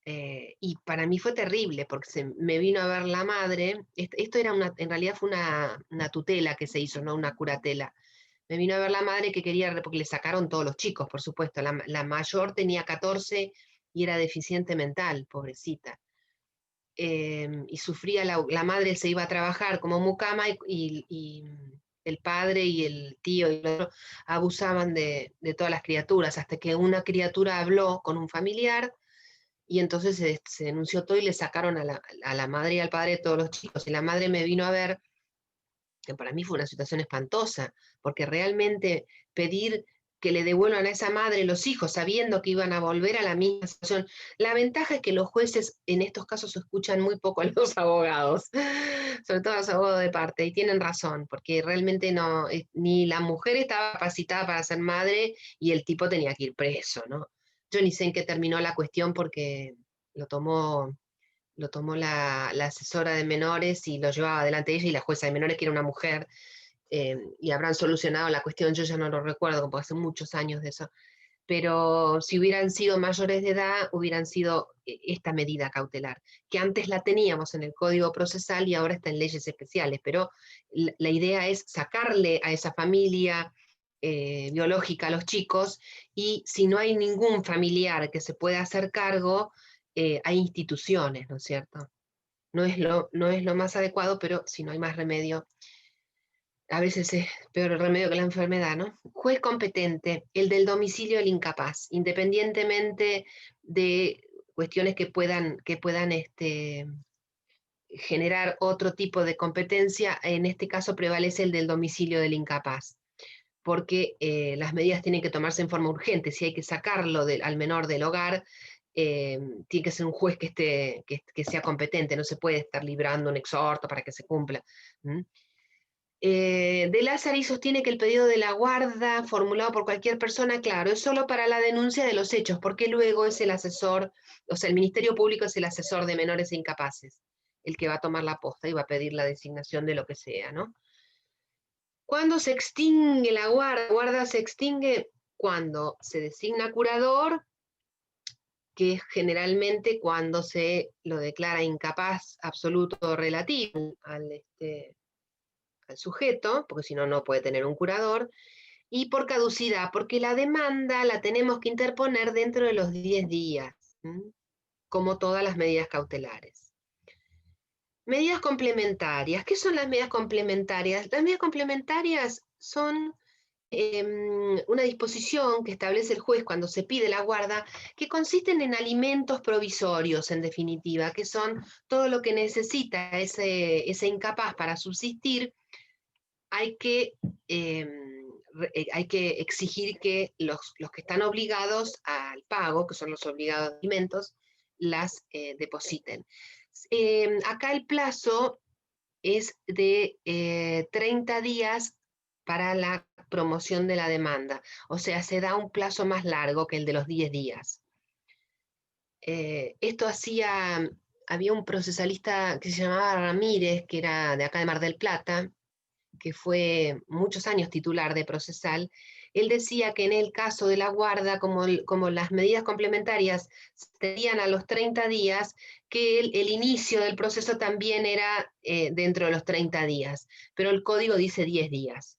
Y para mí fue terrible, porque me vino a ver la madre. Esto era en realidad fue una tutela que se hizo, no una curatela. Me vino a ver la madre que quería, porque le sacaron todos los chicos, por supuesto. La mayor tenía 14 y era deficiente mental, pobrecita. Y sufría, la madre se iba a trabajar como mucama y el padre y el tío y el otro abusaban de todas las criaturas, hasta que una criatura habló con un familiar y entonces se denunció todo y le sacaron a la madre y al padre de todos los chicos. Y la madre me vino a ver, que para mí fue una situación espantosa, porque realmente pedir que le devuelvan a esa madre los hijos sabiendo que iban a volver a la misma situación. La ventaja es que los jueces en estos casos escuchan muy poco a los abogados, sobre todo a los abogados de parte, y tienen razón, porque realmente no, ni la mujer estaba capacitada para ser madre y el tipo tenía que ir preso, ¿no? Yo ni sé en qué terminó la cuestión porque lo tomó la asesora de menores y lo llevaba adelante ella y la jueza de menores, que era una mujer, y habrán solucionado la cuestión. Yo ya no lo recuerdo, porque hace muchos años de eso. Pero si hubieran sido mayores de edad, hubieran sido esta medida cautelar, que antes la teníamos en el Código Procesal y ahora está en leyes especiales, pero la idea es sacarle a esa familia biológica a los chicos, y si no hay ningún familiar que se pueda hacer cargo, hay instituciones, ¿no es cierto? No es lo más adecuado, pero si no hay más remedio, a veces es peor el remedio que la enfermedad, ¿no? Juez competente, el del domicilio del incapaz, independientemente de cuestiones que puedan generar otro tipo de competencia, en este caso prevalece el del domicilio del incapaz, porque las medidas tienen que tomarse en forma urgente. Si hay que sacarlo al menor del hogar, tiene que ser un juez que sea competente, no se puede estar librando un exhorto para que se cumpla. De Lázari sostiene que el pedido de la guarda formulado por cualquier persona, claro, es solo para la denuncia de los hechos, porque luego es el asesor, o sea, el Ministerio Público es el asesor de menores e incapaces, el que va a tomar la posta y va a pedir la designación de lo que sea, ¿no? ¿Cuándo se extingue la guarda? La guarda se extingue cuando se designa curador, que es generalmente cuando se lo declara incapaz absoluto o relativo al sujeto, porque si no, no puede tener un curador, y por caducidad, porque la demanda la tenemos que interponer dentro de los 10 días, como todas las medidas cautelares. Medidas complementarias. ¿Qué son las medidas complementarias? Las medidas complementarias son una disposición que establece el juez cuando se pide la guarda, que consisten en alimentos provisorios, en definitiva, que son todo lo que necesita ese incapaz para subsistir. Hay que exigir que los que están obligados al pago, que son los obligados a alimentos, las depositen. Acá el plazo es de 30 días para la promoción de la demanda, o sea, se da un plazo más largo que el de los 10 días. Esto había un procesalista que se llamaba Ramírez, que era de acá de Mar del Plata, que fue muchos años titular de procesal. Él decía que en el caso de la guarda, como las medidas complementarias tenían a los 30 días, que el inicio del proceso también era dentro de los 30 días, pero el código dice 10 días.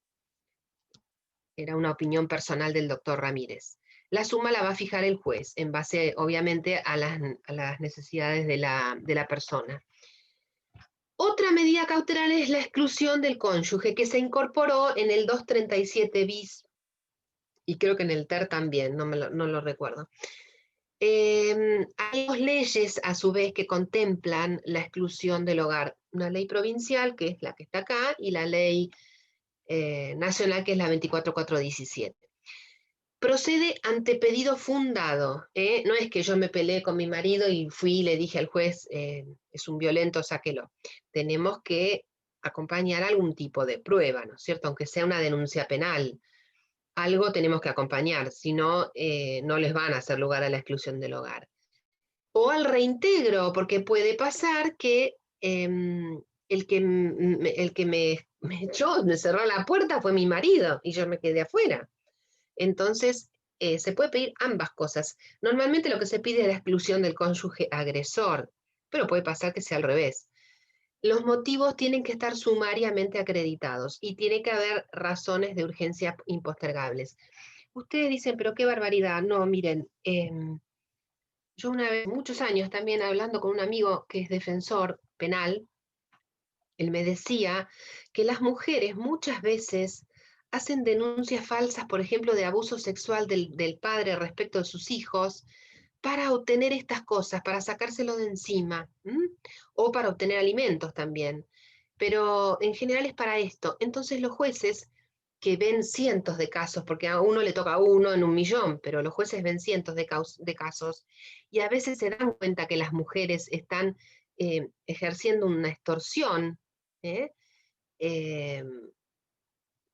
Era una opinión personal del doctor Ramírez. La suma la va a fijar el juez, en base, obviamente, a las necesidades de la persona. Otra medida cautelar es la exclusión del cónyuge, que se incorporó en el 237 bis, y creo que en el TER también, no lo recuerdo. Hay dos leyes, a su vez, que contemplan la exclusión del hogar. Una ley provincial, que es la que está acá, y la ley nacional, que es la 24417. Procede ante pedido fundado. No es que yo me peleé con mi marido y fui y le dije al juez, es un violento, sáquelo. Tenemos que acompañar algún tipo de prueba, ¿no es cierto? Aunque sea una denuncia penal. Algo tenemos que acompañar, si no, no les van a hacer lugar a la exclusión del hogar. O al reintegro, porque puede pasar que el que me echó, me cerró la puerta fue mi marido y yo me quedé afuera. Entonces, se puede pedir ambas cosas. Normalmente lo que se pide es la exclusión del cónyuge agresor, pero puede pasar que sea al revés. Los motivos tienen que estar sumariamente acreditados y tiene que haber razones de urgencia impostergables. Ustedes dicen, pero qué barbaridad. No, miren, yo una vez, muchos años también hablando con un amigo que es defensor penal, él me decía que las mujeres muchas veces hacen denuncias falsas, por ejemplo, de abuso sexual del padre respecto de sus hijos, para obtener estas cosas, para sacárselo de encima, o para obtener alimentos también. Pero en general es para esto. Entonces los jueces, que ven cientos de casos, porque a uno le toca uno en 1.000.000, pero los jueces ven cientos de casos, y a veces se dan cuenta que las mujeres están ejerciendo una extorsión, ¿eh? Eh,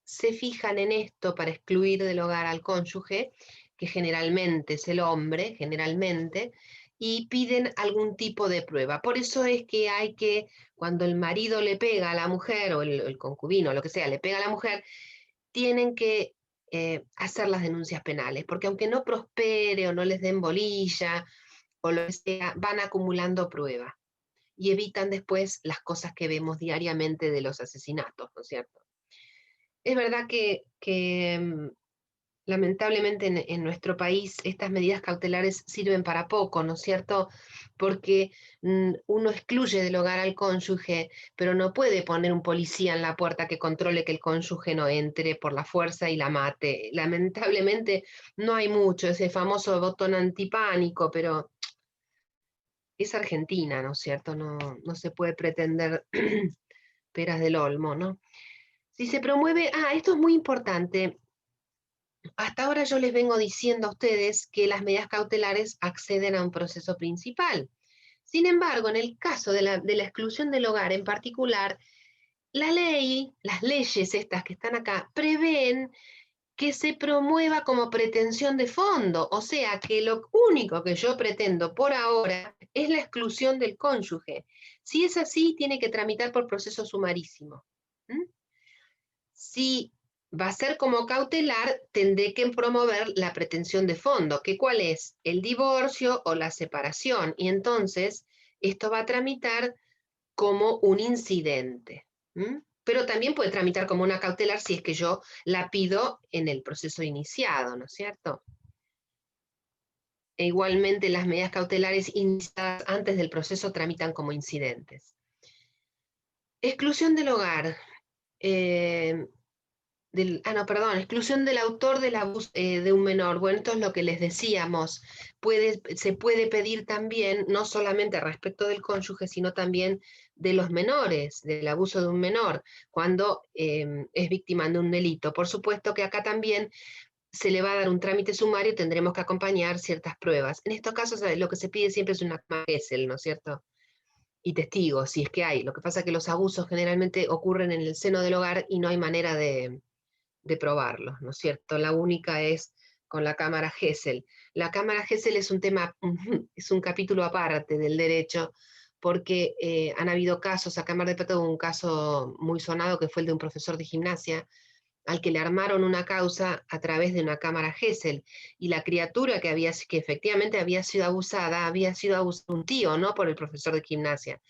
se fijan en esto para excluir del hogar al cónyuge, que generalmente es el hombre, generalmente, y piden algún tipo de prueba. Por eso es que hay que, cuando el marido le pega a la mujer, o el concubino, lo que sea, le pega a la mujer, tienen que hacer las denuncias penales, porque aunque no prospere o no les den bolilla, o lo que sea, van acumulando pruebas y evitan después las cosas que vemos diariamente de los asesinatos, ¿no es cierto? Es verdad que lamentablemente en nuestro país estas medidas cautelares sirven para poco, ¿no es cierto? Porque uno excluye del hogar al cónyuge, pero no puede poner un policía en la puerta que controle que el cónyuge no entre por la fuerza y la mate. Lamentablemente no hay mucho, ese famoso botón antipánico, pero es Argentina, ¿no es cierto? No se puede pretender peras del olmo, ¿no? Si se promueve, esto es muy importante. Hasta ahora yo les vengo diciendo a ustedes que las medidas cautelares acceden a un proceso principal. Sin embargo, en el caso de la exclusión del hogar en particular, la ley, las leyes estas que están acá, prevén que se promueva como pretensión de fondo, o sea que lo único que yo pretendo por ahora es la exclusión del cónyuge. Si es así, tiene que tramitar por proceso sumarísimo. Si va a ser como cautelar, tendré que promover la pretensión de fondo, que cuál es, el divorcio o la separación, y entonces esto va a tramitar como un incidente. Pero también puede tramitar como una cautelar si es que yo la pido en el proceso iniciado, ¿no es cierto? E igualmente las medidas cautelares iniciadas antes del proceso tramitan como incidentes. Exclusión del hogar. Exclusión del autor del abuso de un menor. Bueno, esto es lo que les decíamos. Se puede pedir también, no solamente respecto del cónyuge, sino también de los menores, del abuso de un menor, cuando es víctima de un delito. Por supuesto que acá también se le va a dar un trámite sumario y tendremos que acompañar ciertas pruebas. En estos casos lo que se pide siempre es una Gesell, ¿no es cierto? Y testigos, si es que hay. Lo que pasa es que los abusos generalmente ocurren en el seno del hogar y no hay manera de probarlos, ¿no es cierto? La única es con la cámara Gesell. La cámara Gesell es un tema, es un capítulo aparte del derecho, porque han habido casos, acá en Mar del Plata hubo un caso muy sonado que fue el de un profesor de gimnasia, al que le armaron una causa a través de una cámara Gesell, y la criatura que efectivamente había sido abusada un tío, no por el profesor de gimnasia.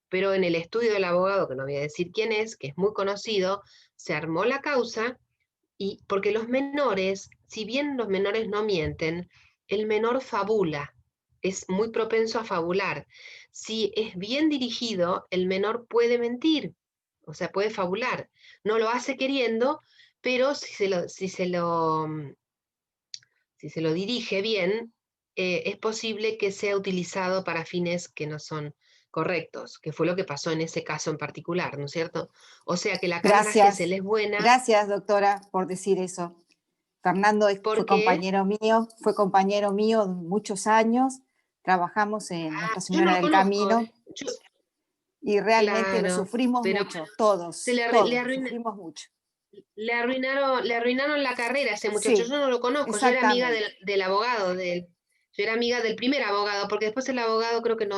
Pero en el estudio del abogado, que no voy a decir quién es, que es muy conocido, se armó la causa. Y porque los menores, si bien los menores no mienten, el menor fabula. es muy propenso a fabular. Si es bien dirigido, el menor puede mentir, o sea, puede fabular. No lo hace queriendo, pero si se lo dirige bien, es posible que sea utilizado para fines que no son correctos, que fue lo que pasó en ese caso en particular, ¿no es cierto? O sea que la Carla Gesell Gracias, es buena gracias doctora por decir eso. Fernando porque fue compañero mío muchos años, trabajamos en Nuestra yo no Señora lo del conozco, Camino yo, y realmente lo claro, sufrimos pero mucho, se todos, le, todos lo sufrimos mucho. le arruinaron la carrera a ese muchacho. Sí, Yo no lo conozco, yo era amiga exactamente. del abogado, yo era amiga del primer abogado, porque después el abogado creo que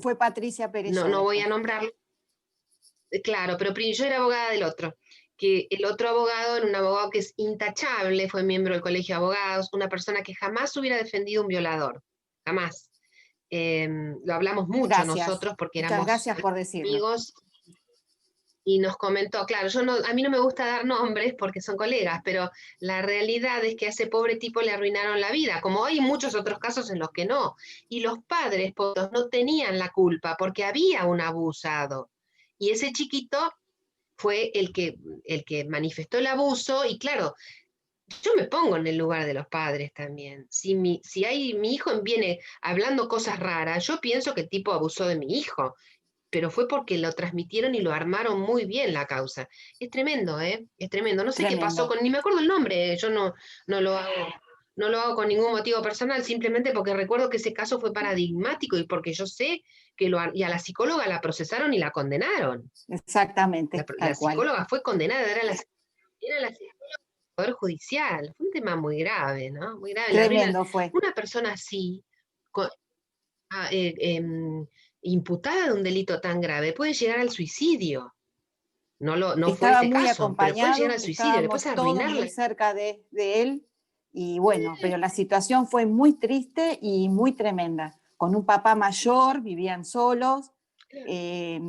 Fue Patricia no Pereyó voy a después. nombrarlo. Claro, pero yo era abogada del otro, que el otro abogado era un abogado que es intachable, fue miembro del Colegio de Abogados, una persona que jamás hubiera defendido un violador, jamás. Lo hablamos mucho Gracias, nosotros porque muchas éramos gracias por decirlo. amigos y nos comentó, claro, a mí no me gusta dar nombres porque son colegas, pero la realidad es que a ese pobre tipo le arruinaron la vida, como hay muchos otros casos en los que no. Y los padres pobres, no tenían la culpa porque había un abusado. Y ese chiquito fue el que manifestó el abuso y claro, yo me pongo en el lugar de los padres también. Si mi hijo viene hablando cosas raras, yo pienso que el tipo abusó de mi hijo, pero fue porque lo transmitieron y lo armaron muy bien la causa. Es tremendo, ¿eh? Es tremendo. No sé qué pasó Tremendo. ni me acuerdo el nombre, yo no lo hago. No lo hago con ningún motivo personal, simplemente porque recuerdo que ese caso fue paradigmático y porque yo sé que y a la psicóloga la procesaron y la condenaron. Exactamente, La tal cual. psicóloga fue condenada, era la psicóloga del Poder Judicial. Fue un tema muy grave, ¿no? Muy grave. Tremendo fue. Una persona así, con- ah, imputada de un delito tan grave, puede llegar al suicidio. No fue Estaba ese muy caso, pero puede llegar acompañado, al suicidio, después estábamos todos arruinarla. muy cerca de él y bueno, pero la situación fue muy triste y muy tremenda. Con un papá mayor, vivían solos, eh,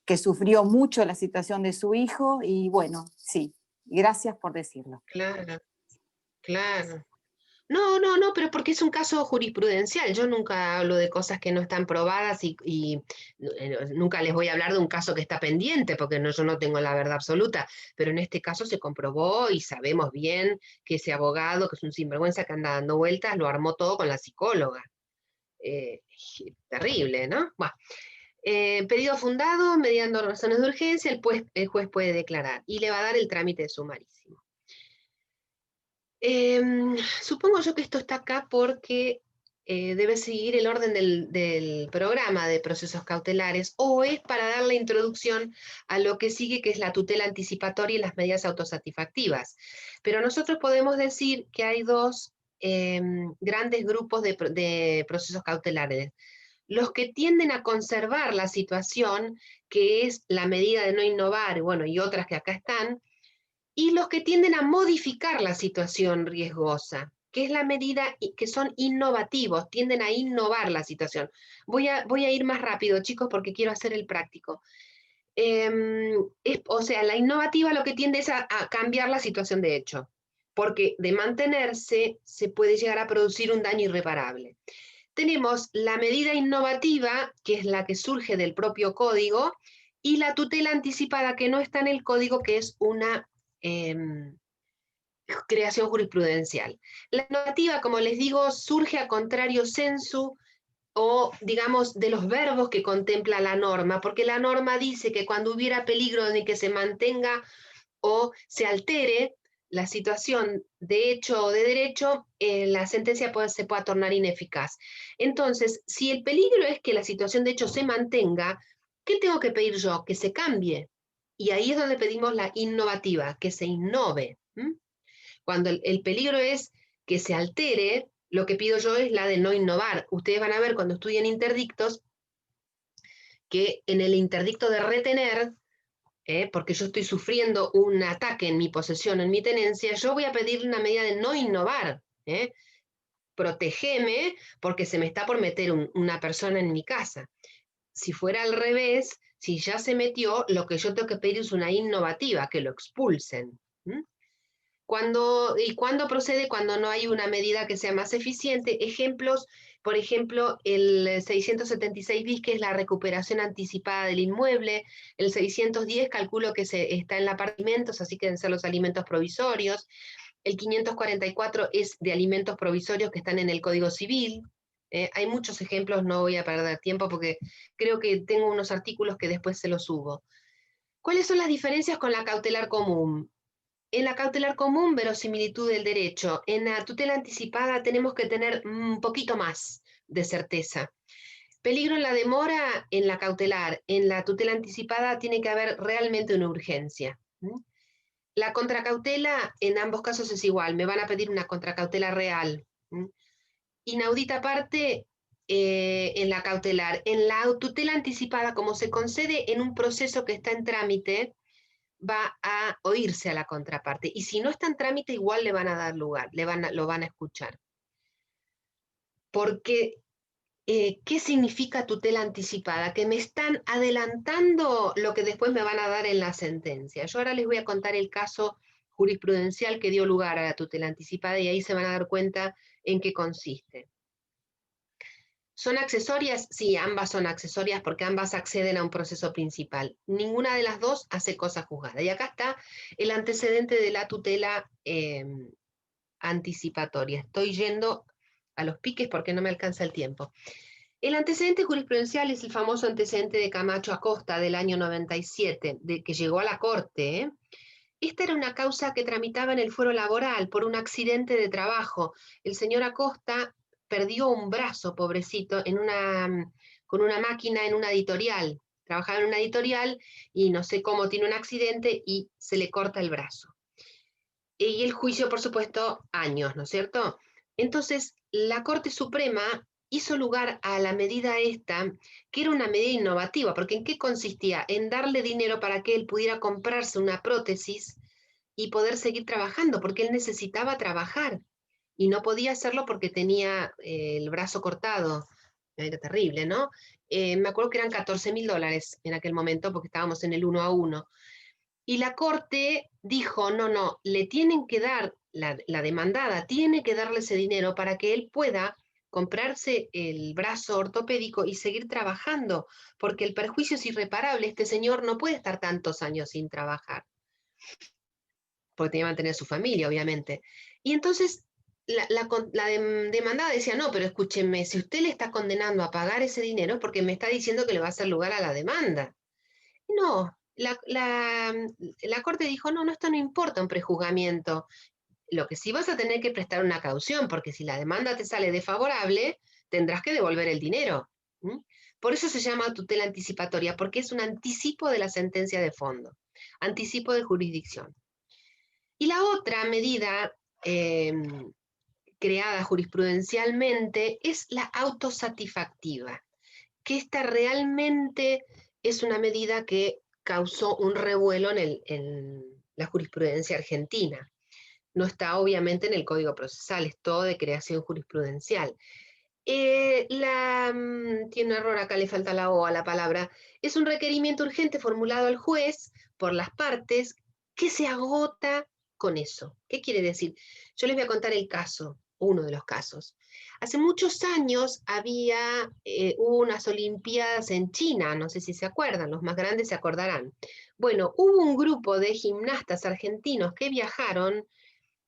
que sufrió mucho la situación de su hijo y bueno, sí, gracias por decirlo. Claro, claro. No, pero porque es un caso jurisprudencial. Yo nunca hablo de cosas que no están probadas y nunca les voy a hablar de un caso que está pendiente, porque yo no tengo la verdad absoluta. Pero en este caso se comprobó y sabemos bien que ese abogado, que es un sinvergüenza que anda dando vueltas, lo armó todo con la psicóloga. Eh, Terrible, ¿no? Bueno, pedido fundado, mediando razones de urgencia, el juez puede declarar y le va a dar el trámite sumarísimo. Supongo yo que esto está acá porque debe seguir el orden del programa de procesos cautelares o es para dar la introducción a lo que sigue, que es la tutela anticipatoria y las medidas autosatisfactivas. Pero nosotros podemos decir que hay dos grandes grupos de procesos cautelares. Los que tienden a conservar la situación, que es la medida de no innovar, bueno, y otras que acá están, y los que tienden a modificar la situación riesgosa, que es la medida que son innovativos, tienden a innovar la situación. Voy a ir más rápido, chicos, porque quiero hacer el práctico. O sea, la innovativa lo que tiende es a cambiar la situación de hecho, porque de mantenerse se puede llegar a producir un daño irreparable. Tenemos la medida innovativa, que es la que surge del propio código, y la tutela anticipada, que no está en el código, que es una creación jurisprudencial. La innovativa, como les digo, surge a contrario sensu o, digamos, de los verbos que contempla la norma, porque la norma dice que cuando hubiera peligro de que se mantenga o se altere la situación de hecho o de derecho, la sentencia se pueda tornar ineficaz. Entonces, si el peligro es que la situación de hecho se mantenga, ¿qué tengo que pedir yo? Que se cambie. Y ahí es donde pedimos la innovativa, que se innove. Cuando el peligro es que se altere, lo que pido yo es la de no innovar. Ustedes van a ver cuando estudien interdictos que en el interdicto de retener, porque yo estoy sufriendo un ataque en mi posesión, en mi tenencia, yo voy a pedir una medida de no innovar. Protegeme porque se me está por meter una persona en mi casa. Si fuera al revés, si ya se metió, lo que yo tengo que pedir es una innovativa, que lo expulsen. ¿Cuándo procede? Cuando no hay una medida que sea más eficiente. Ejemplos, por ejemplo, el 676 bis, que es la recuperación anticipada del inmueble. El 610, calculo que está en la parte de alimentos, así que deben ser los alimentos provisorios. El 544 es de alimentos provisorios que están en el Código Civil. Hay muchos ejemplos, no voy a perder tiempo porque creo que tengo unos artículos que después se los subo. ¿Cuáles son las diferencias con la cautelar común? En la cautelar común, verosimilitud del derecho. En la tutela anticipada tenemos que tener un poquito más de certeza. Peligro en la demora en la cautelar. En la tutela anticipada tiene que haber realmente una urgencia. La contracautela en ambos casos es igual. Me van a pedir una contracautela real. Inaudita parte en la cautelar. En la tutela anticipada, como se concede en un proceso que está en trámite, va a oírse a la contraparte. Y si no está en trámite, igual le van a dar lugar, lo van a escuchar. Porque, ¿qué significa tutela anticipada? Que me están adelantando lo que después me van a dar en la sentencia. Yo ahora les voy a contar el caso jurisprudencial que dio lugar a la tutela anticipada y ahí se van a dar cuenta en qué consiste. ¿Son accesorias? Sí, ambas son accesorias porque ambas acceden a un proceso principal. Ninguna de las dos hace cosa juzgada. Y acá está el antecedente de la tutela anticipatoria. Estoy yendo a los piques porque no me alcanza el tiempo. El antecedente jurisprudencial es el famoso antecedente de Camacho Acosta del año 97, de que llegó a la Corte. Esta era una causa que tramitaba en el fuero laboral por un accidente de trabajo. El señor Acosta perdió un brazo, pobrecito, con una máquina en una editorial. Trabajaba en una editorial y no sé cómo tiene un accidente y se le corta el brazo. Y el juicio, por supuesto, años, ¿no es cierto? Entonces, la Corte Suprema hizo lugar a la medida esta, que era una medida innovativa, porque ¿en qué consistía? En darle dinero para que él pudiera comprarse una prótesis y poder seguir trabajando, porque él necesitaba trabajar y no podía hacerlo porque tenía el brazo cortado. Era terrible, ¿no? Me acuerdo que eran $14.000 en aquel momento porque estábamos en el 1 a 1. Y la Corte dijo, no, le tienen que dar, la demandada tiene que darle ese dinero para que él pueda comprarse el brazo ortopédico y seguir trabajando, porque el perjuicio es irreparable. Este señor no puede estar tantos años sin trabajar, porque tenía que mantener a su familia, obviamente. Y entonces la demandada decía, no, pero escúcheme, si usted le está condenando a pagar ese dinero es porque me está diciendo que le va a hacer lugar a la demanda. No, la Corte dijo, no, esto no importa un prejuzgamiento. Lo que sí vas a tener que prestar una caución, porque si la demanda te sale desfavorable, tendrás que devolver el dinero. Por eso se llama tutela anticipatoria, porque es un anticipo de la sentencia de fondo, anticipo de jurisdicción. Y la otra medida creada jurisprudencialmente es la autosatisfactiva, que esta realmente es una medida que causó un revuelo en la jurisprudencia argentina. No está obviamente en el Código Procesal, es todo de creación jurisprudencial. Tiene un error acá, le falta la O a la palabra. Es un requerimiento urgente formulado al juez por las partes que se agota con eso. ¿Qué quiere decir? Yo les voy a contar el caso, uno de los casos. Hace muchos años hubo unas Olimpiadas en China, no sé si se acuerdan, los más grandes se acordarán. Bueno, hubo un grupo de gimnastas argentinos que viajaron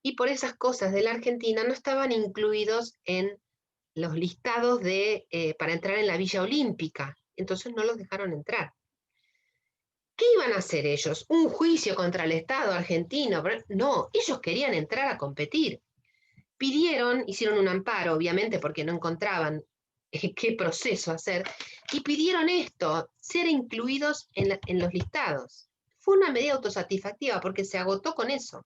y por esas cosas de la Argentina no estaban incluidos en los listados para entrar en la Villa Olímpica, entonces no los dejaron entrar. ¿Qué iban a hacer ellos? ¿Un juicio contra el Estado argentino? No, ellos querían entrar a competir. Hicieron un amparo, obviamente, porque no encontraban qué proceso hacer, y pidieron esto, ser incluidos en los listados. Fue una medida autosatisfactiva porque se agotó con eso.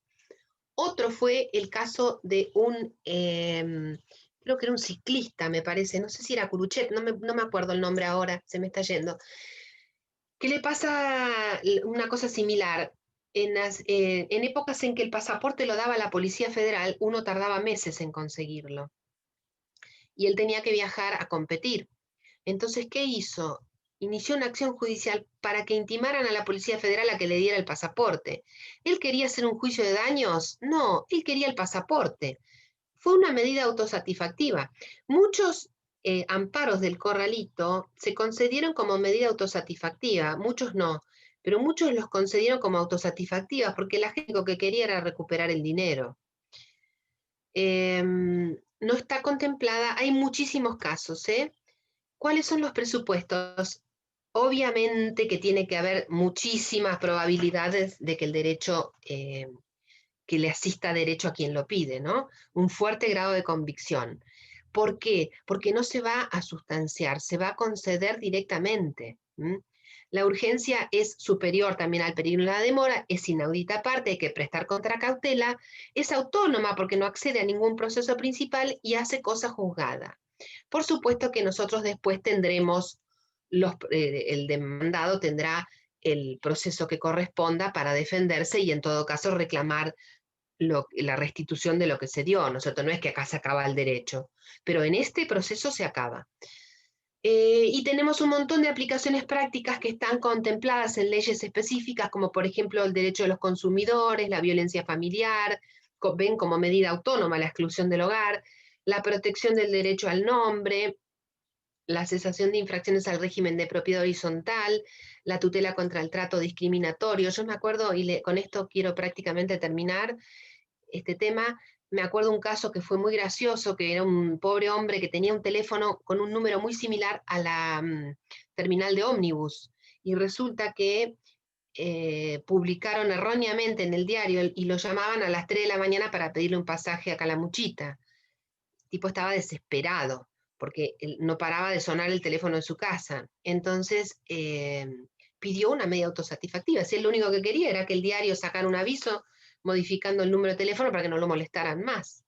Otro fue el caso de creo que era un ciclista, me parece, no sé si era Curuchet, no me acuerdo el nombre ahora, se me está yendo, que le pasa una cosa similar. En épocas en que el pasaporte lo daba la Policía Federal, uno tardaba meses en conseguirlo. Y él tenía que viajar a competir. Entonces, ¿qué hizo? inició una acción judicial para que intimaran a la Policía Federal a que le diera el pasaporte. ¿Él quería hacer un juicio de daños? No, él quería el pasaporte. Fue una medida autosatisfactiva. Muchos amparos del corralito se concedieron como medida autosatisfactiva, muchos no, pero muchos los concedieron como autosatisfactivas porque la gente lo que quería era recuperar el dinero. No está contemplada, hay muchísimos casos, ¿eh? ¿Cuáles son los presupuestos? Obviamente que tiene que haber muchísimas probabilidades de que el derecho, que le asista derecho a quien lo pide, ¿no? Un fuerte grado de convicción. ¿Por qué? Porque no se va a sustanciar, se va a conceder directamente. La urgencia es superior también al peligro de la demora, es inaudita aparte, hay que prestar contracautela, es autónoma porque no accede a ningún proceso principal y hace cosa juzgada. Por supuesto que nosotros después tendremos, el demandado tendrá el proceso que corresponda para defenderse y en todo caso reclamar la restitución de lo que se dio, ¿no es cierto? No es que acá se acaba el derecho, pero en este proceso se acaba. Y tenemos un montón de aplicaciones prácticas que están contempladas en leyes específicas, como por ejemplo el derecho de los consumidores, la violencia familiar, ven como medida autónoma la exclusión del hogar, la protección del derecho al nombre, la cesación de infracciones al régimen de propiedad horizontal, la tutela contra el trato discriminatorio. Yo me acuerdo, y con esto quiero prácticamente terminar este tema, me acuerdo un caso que fue muy gracioso, que era un pobre hombre que tenía un teléfono con un número muy similar a la terminal de ómnibus, y resulta que publicaron erróneamente en el diario y lo llamaban a las 3 de la mañana para pedirle un pasaje a Calamuchita. El tipo estaba desesperado porque no paraba de sonar el teléfono en su casa. Entonces pidió una media autosatisfactiva. Si él lo único que quería era que el diario sacara un aviso modificando el número de teléfono para que no lo molestaran más.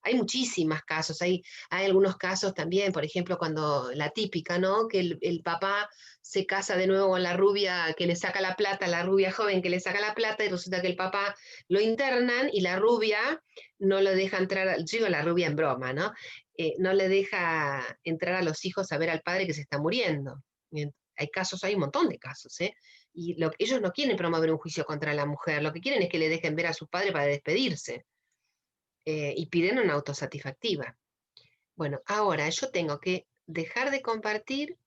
Hay muchísimos casos, hay algunos casos también, por ejemplo, cuando la típica, ¿no? Que el papá se casa de nuevo con la rubia que le saca la plata, la rubia joven que le saca la plata, y resulta que el papá lo internan y la rubia no lo deja entrar, digo la rubia en broma, ¿no? No le deja entrar a los hijos a ver al padre que se está muriendo. Hay casos, hay un montón de casos, ¿eh? Y ellos no quieren promover un juicio contra la mujer, lo que quieren es que le dejen ver a su padre para despedirse. Y piden una autosatisfactiva. Bueno, ahora yo tengo que dejar de compartir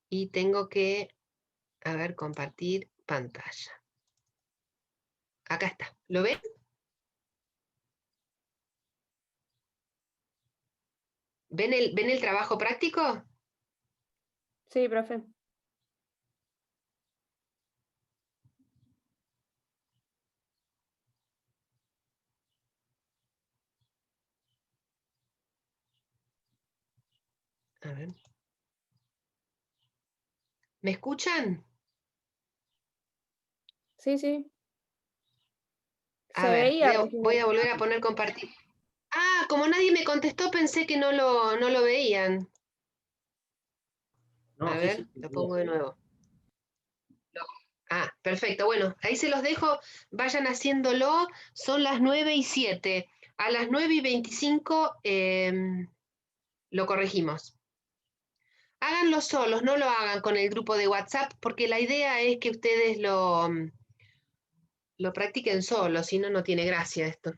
y tengo que, a ver, compartir pantalla. Acá está. ¿Lo ven? ¿Ven el trabajo práctico? Sí, profe. A ver. ¿Me escuchan? Sí, sí. A Se ver, veía voy recién. a volver a poner compartir. Ah, como nadie me contestó, pensé que no lo veían. A No, sí, ver, sí, lo pongo de nuevo. Ah, perfecto. Bueno, ahí se los dejo. Vayan haciéndolo. Son las 9:07. A las 9:25 lo corregimos. Háganlo solos, no lo hagan con el grupo de WhatsApp, porque la idea es que ustedes lo practiquen solos, si no, no tiene gracia esto.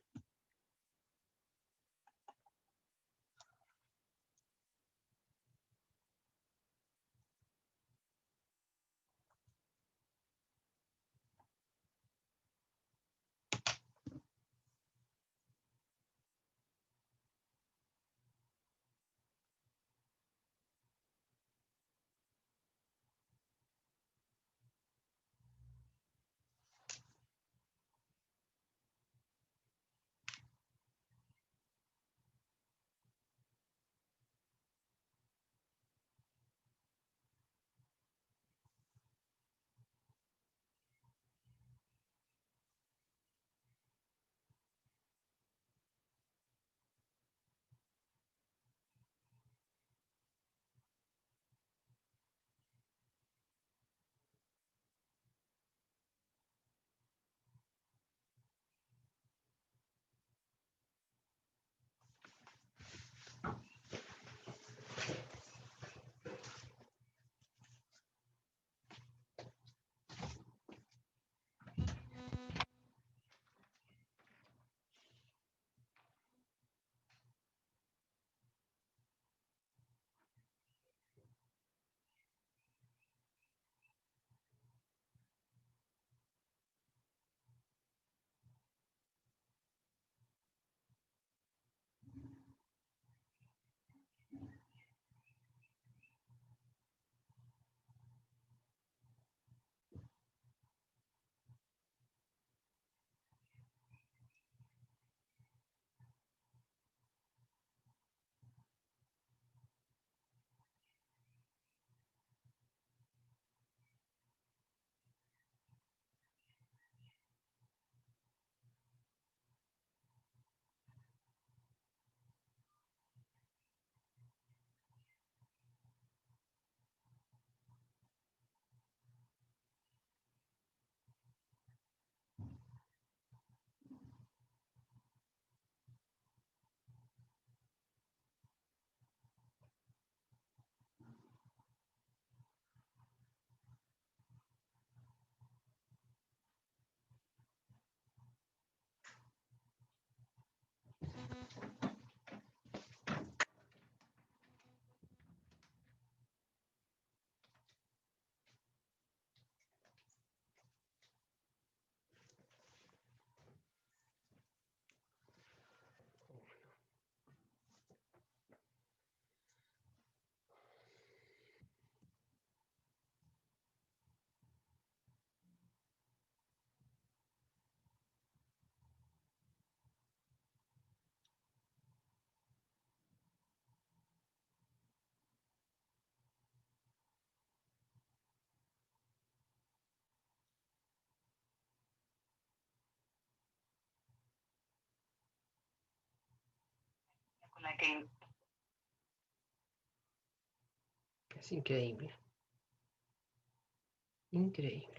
Es increíble. Increíble.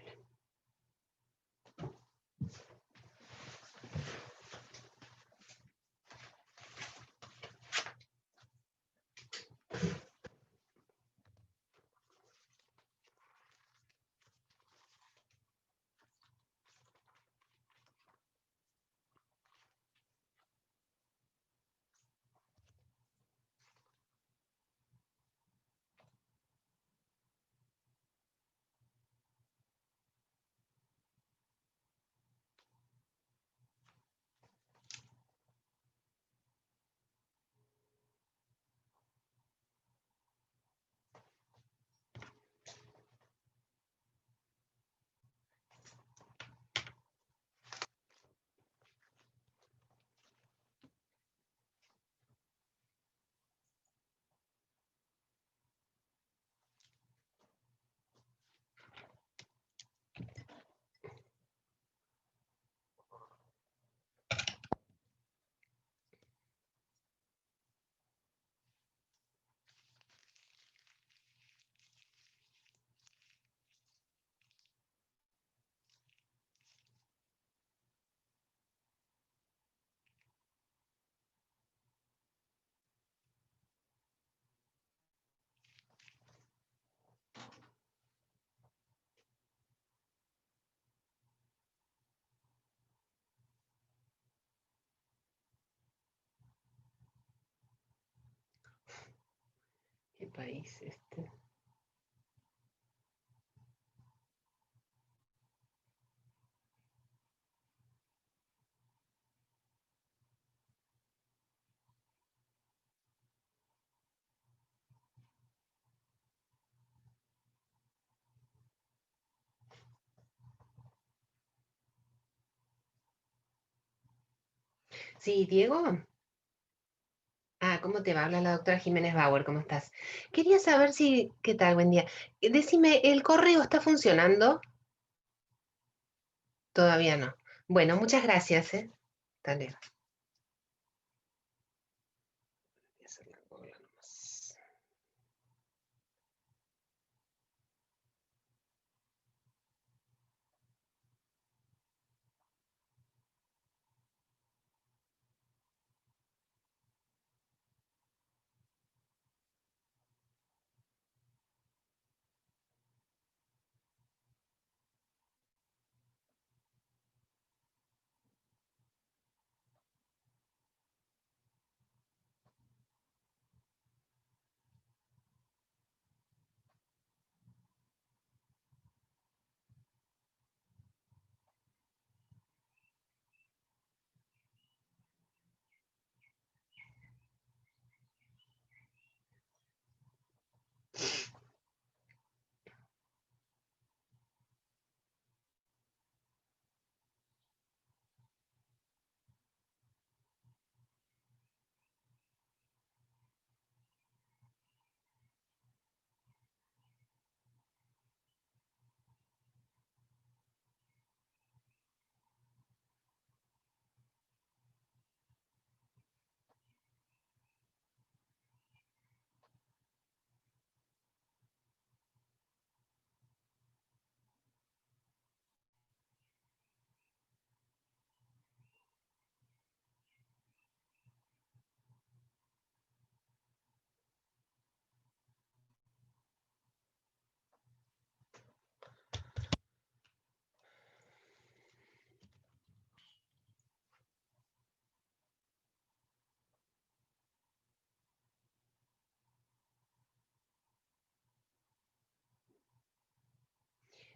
¿Qué país este? Sí, Diego. Ah, ¿cómo te va? Habla la doctora Jiménez Bauer, ¿cómo estás? Quería saber si, ¿qué tal? Buen día. Decime, ¿el correo está funcionando? Todavía no. Bueno, muchas gracias, ¿eh? Hasta luego. Voy a hacer la cola nomás.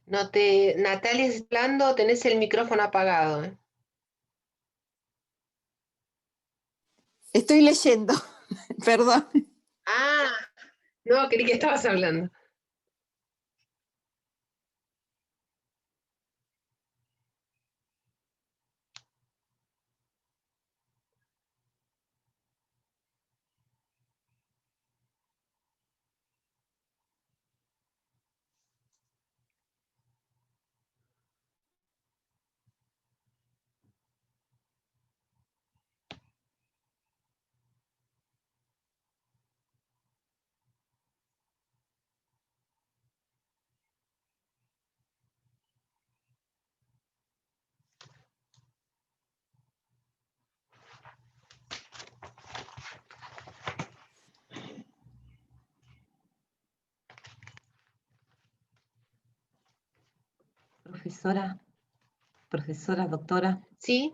No te, Natalia, ¿estás hablando? Tenés el micrófono apagado, ¿eh? Estoy leyendo, perdón. Ah, no, creí que estabas hablando. profesora, doctora. ¿Sí?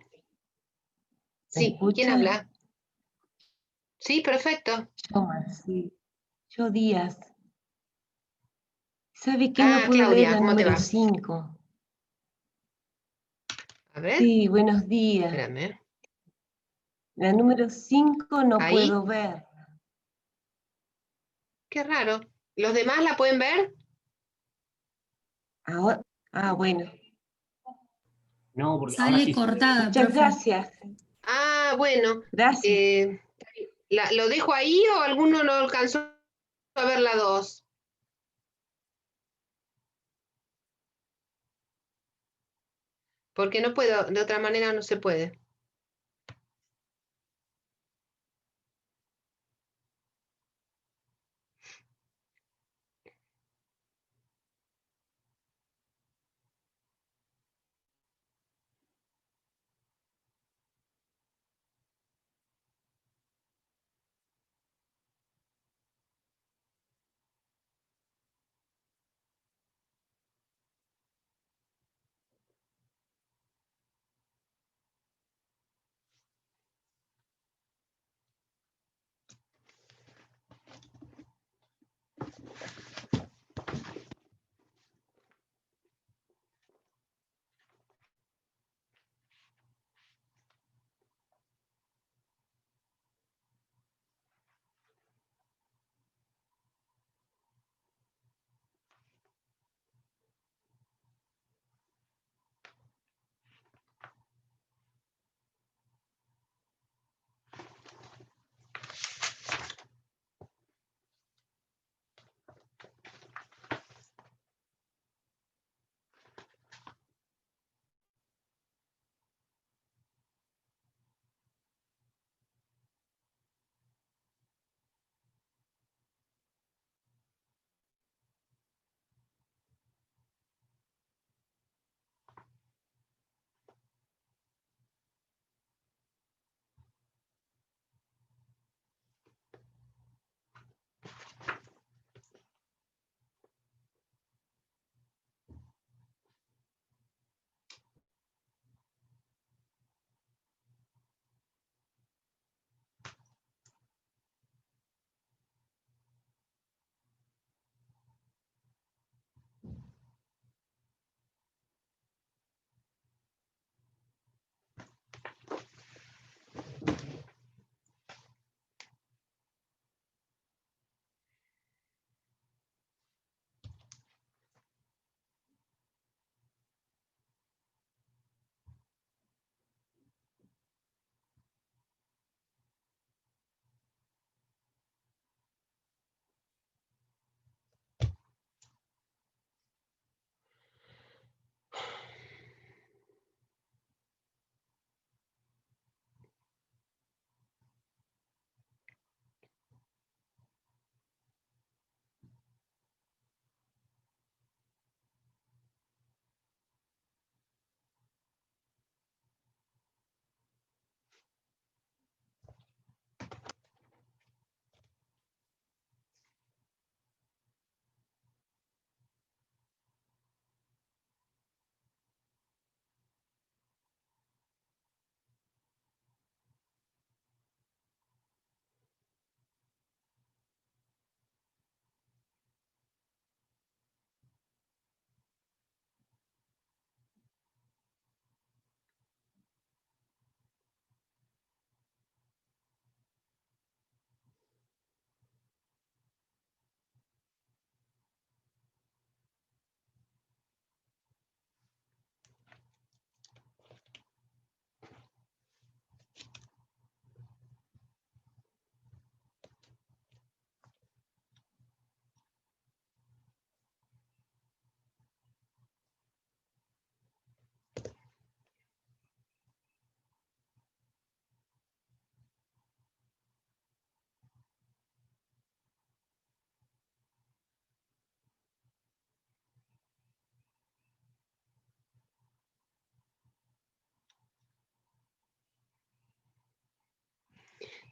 ¿Me Sí, ¿quién escucha? habla? Sí, perfecto. Sí. Yo Díaz. ¿Sabe qué? No Ah, puedo leer Claudia, la ¿cómo te número va? 5. A ver, Sí, buenos días. espérame. La número 5 no Ahí, puedo ver. qué raro. ¿Los demás la pueden ver? Ahora, bueno. No, porque ahora Sale sí se ve. cortada, Muchas profe. gracias. Ah, bueno. Gracias. ¿Lo dejo ahí o alguno no alcanzó a ver la 2? Porque no puedo, de otra manera no se puede.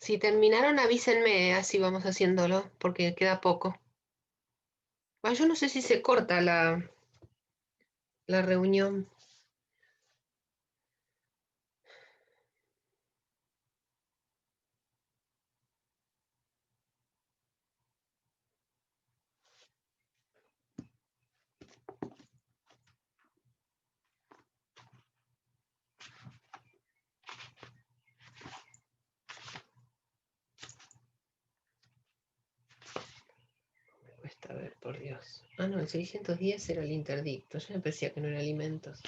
Si terminaron, avísenme, así vamos haciéndolo, porque queda poco. Yo no sé si se corta la reunión. A ver, por Dios. Ah, no, el 610 era el interdicto. Yo me parecía que no era alimentos.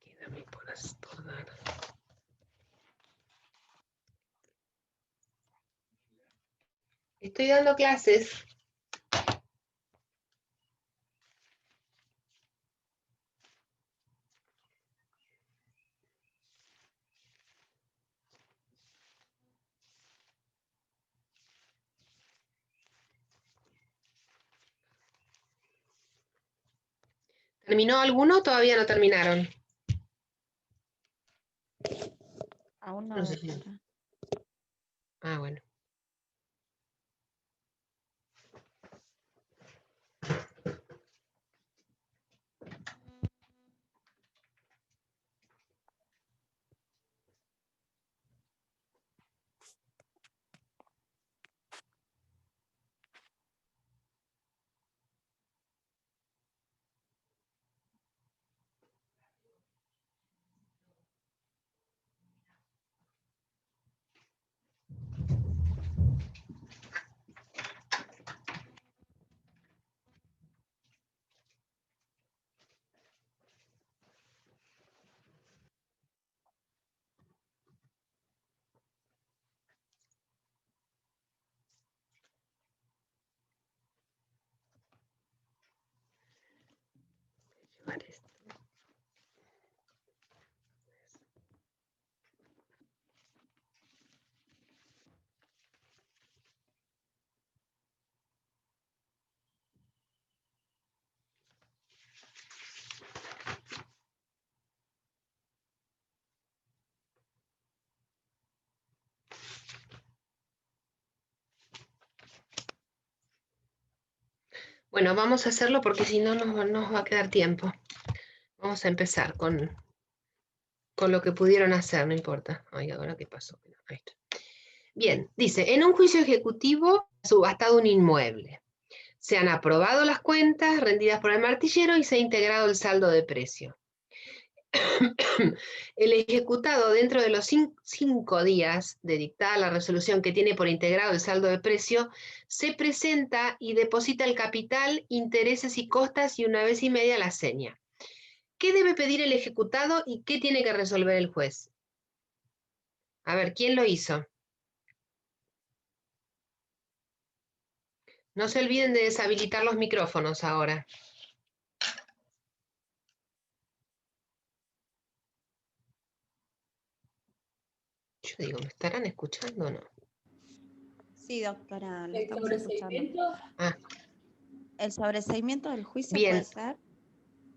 Me queda a mí por dar. Estoy dando clases. ¿Terminó alguno o todavía no terminaron? Aún no, No sé si- doctora. Ah, bueno. Llevar esto. Bueno, vamos a hacerlo porque si no nos va a quedar tiempo. Vamos a empezar con lo que pudieron hacer, no importa. Ay, ¿ahora qué pasó? Ahí está. Bien, dice, en un juicio ejecutivo subastado un inmueble. Se han aprobado las cuentas rendidas por el martillero y se ha integrado el saldo de precio. El ejecutado dentro de los 5 días de dictada la resolución que tiene por integrado el saldo de precio, se presenta y deposita el capital, intereses y costas y una vez y media la seña. ¿Qué debe pedir el ejecutado y qué tiene que resolver el juez? A ver, ¿quién lo hizo? No se olviden de deshabilitar los micrófonos ahora. Yo digo, ¿me estarán escuchando o no? Sí, doctora, lo ¿El estamos escuchando. sobreseimiento? Ah, ¿El sobreseimiento del juicio bien. puede ser?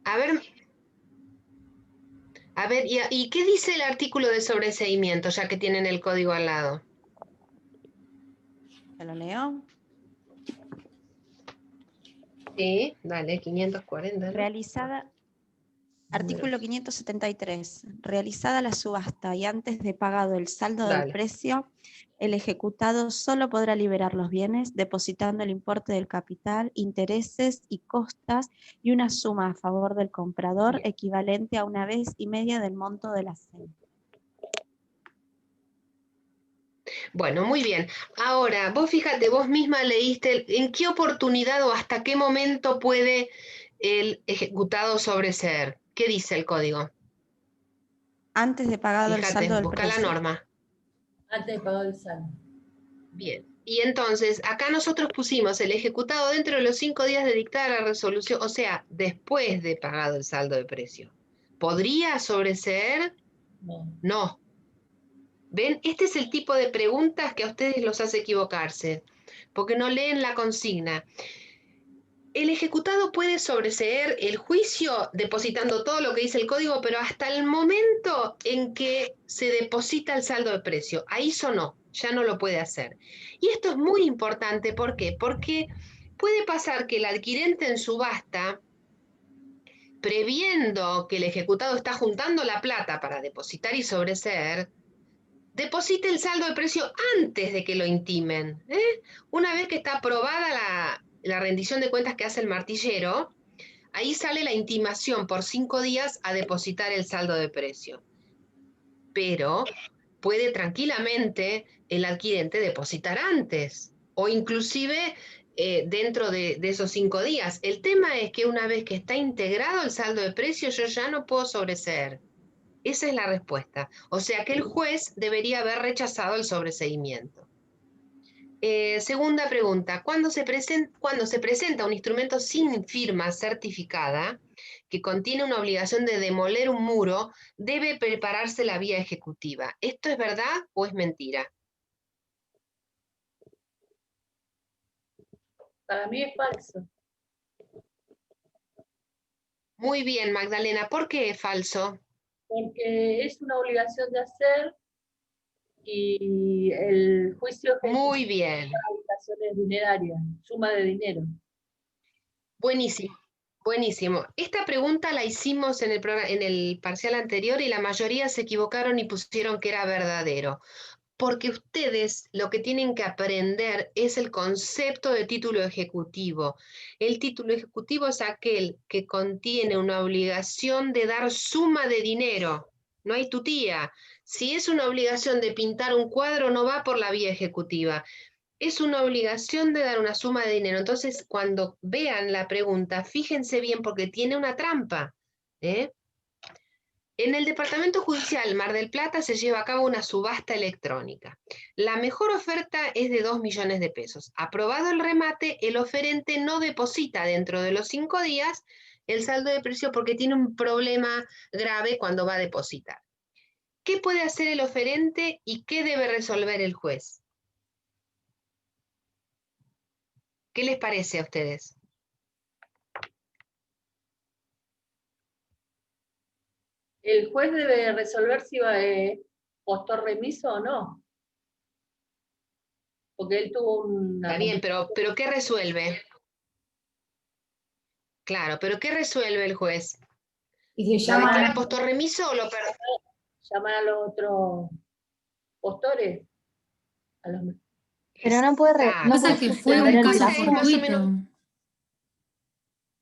A ver, ¿y qué dice el artículo de sobreseimiento, ya que tienen el código al lado? ¿Se lo leo? Sí, dale, 540. ¿no? Realizada, artículo 573. Realizada la subasta y antes de pagado el saldo del Dale. precio, el ejecutado solo podrá liberar los bienes depositando el importe del capital, intereses y costas y una suma a favor del comprador Bien. equivalente a una vez y media del monto de la seña. Bueno, muy bien. Ahora, vos fíjate, vos misma leíste en qué oportunidad o hasta qué momento puede el ejecutado sobreseer. ¿Qué dice el código? Antes de pagado el Fíjate, saldo del busca la precio. norma. Antes de pagar el saldo. Bien. Y entonces, acá nosotros pusimos el ejecutado dentro de los 5 días de dictada la resolución, o sea, después de pagado el saldo de precio. ¿Podría sobreseer? No. No. ¿Ven? Este es el tipo de preguntas que a ustedes los hace equivocarse, porque no leen la consigna. El ejecutado puede sobreseer el juicio depositando todo lo que dice el código, pero hasta el momento en que se deposita el saldo de precio. Ahí sonó, ya no lo puede hacer. Y esto es muy importante, ¿por qué? Porque puede pasar que el adquirente en subasta, previendo que el ejecutado está juntando la plata para depositar y sobreseer, deposite el saldo de precio antes de que lo intimen. Una vez que está aprobada la rendición de cuentas que hace el martillero, ahí sale la intimación por 5 días a depositar el saldo de precio. Pero puede tranquilamente el adquirente depositar antes o inclusive dentro de esos 5 días. El tema es que una vez que está integrado el saldo de precio, yo ya no puedo sobreseer. Esa es la respuesta. O sea que el juez debería haber rechazado el sobreseimiento. Segunda pregunta, cuando se presenta un instrumento sin firma certificada que contiene una obligación de demoler un muro, debe prepararse la vía ejecutiva. ¿Esto es verdad o es mentira? Para mí es falso, Muy bien, Magdalena, ¿por qué es falso? porque es una obligación de hacer y el juicio es Muy bien, obligaciones dinerarias, suma de dinero. buenísimo. Buenísimo. Esta pregunta la hicimos en el parcial anterior y la mayoría se equivocaron y pusieron que era verdadero. Porque ustedes lo que tienen que aprender es el concepto de título ejecutivo. El título ejecutivo es aquel que contiene una obligación de dar suma de dinero. No hay tutía. Si es una obligación de pintar un cuadro, no va por la vía ejecutiva. Es una obligación de dar una suma de dinero. Entonces, cuando vean la pregunta, fíjense bien porque tiene una trampa. ¿eh? En el Departamento Judicial Mar del Plata se lleva a cabo una subasta electrónica. La mejor oferta es de 2 millones de pesos. Aprobado el remate, el oferente no deposita dentro de los 5 días el saldo de precio porque tiene un problema grave cuando va a depositar. ¿Qué puede hacer el oferente y qué debe resolver el juez? ¿Qué les parece a ustedes? El juez debe resolver si va postor remiso o no. Porque él tuvo una... Está bien, pero ¿qué resuelve? Claro, pero ¿qué resuelve el juez? Y se ¿Lo declara llama, postor remiso o lo perdona? llamar a los otros postores. A los... Pero no puede, no Exacto. Pasa puede que fue suspender un el caso Esa es más o plazo. menos. fortuito.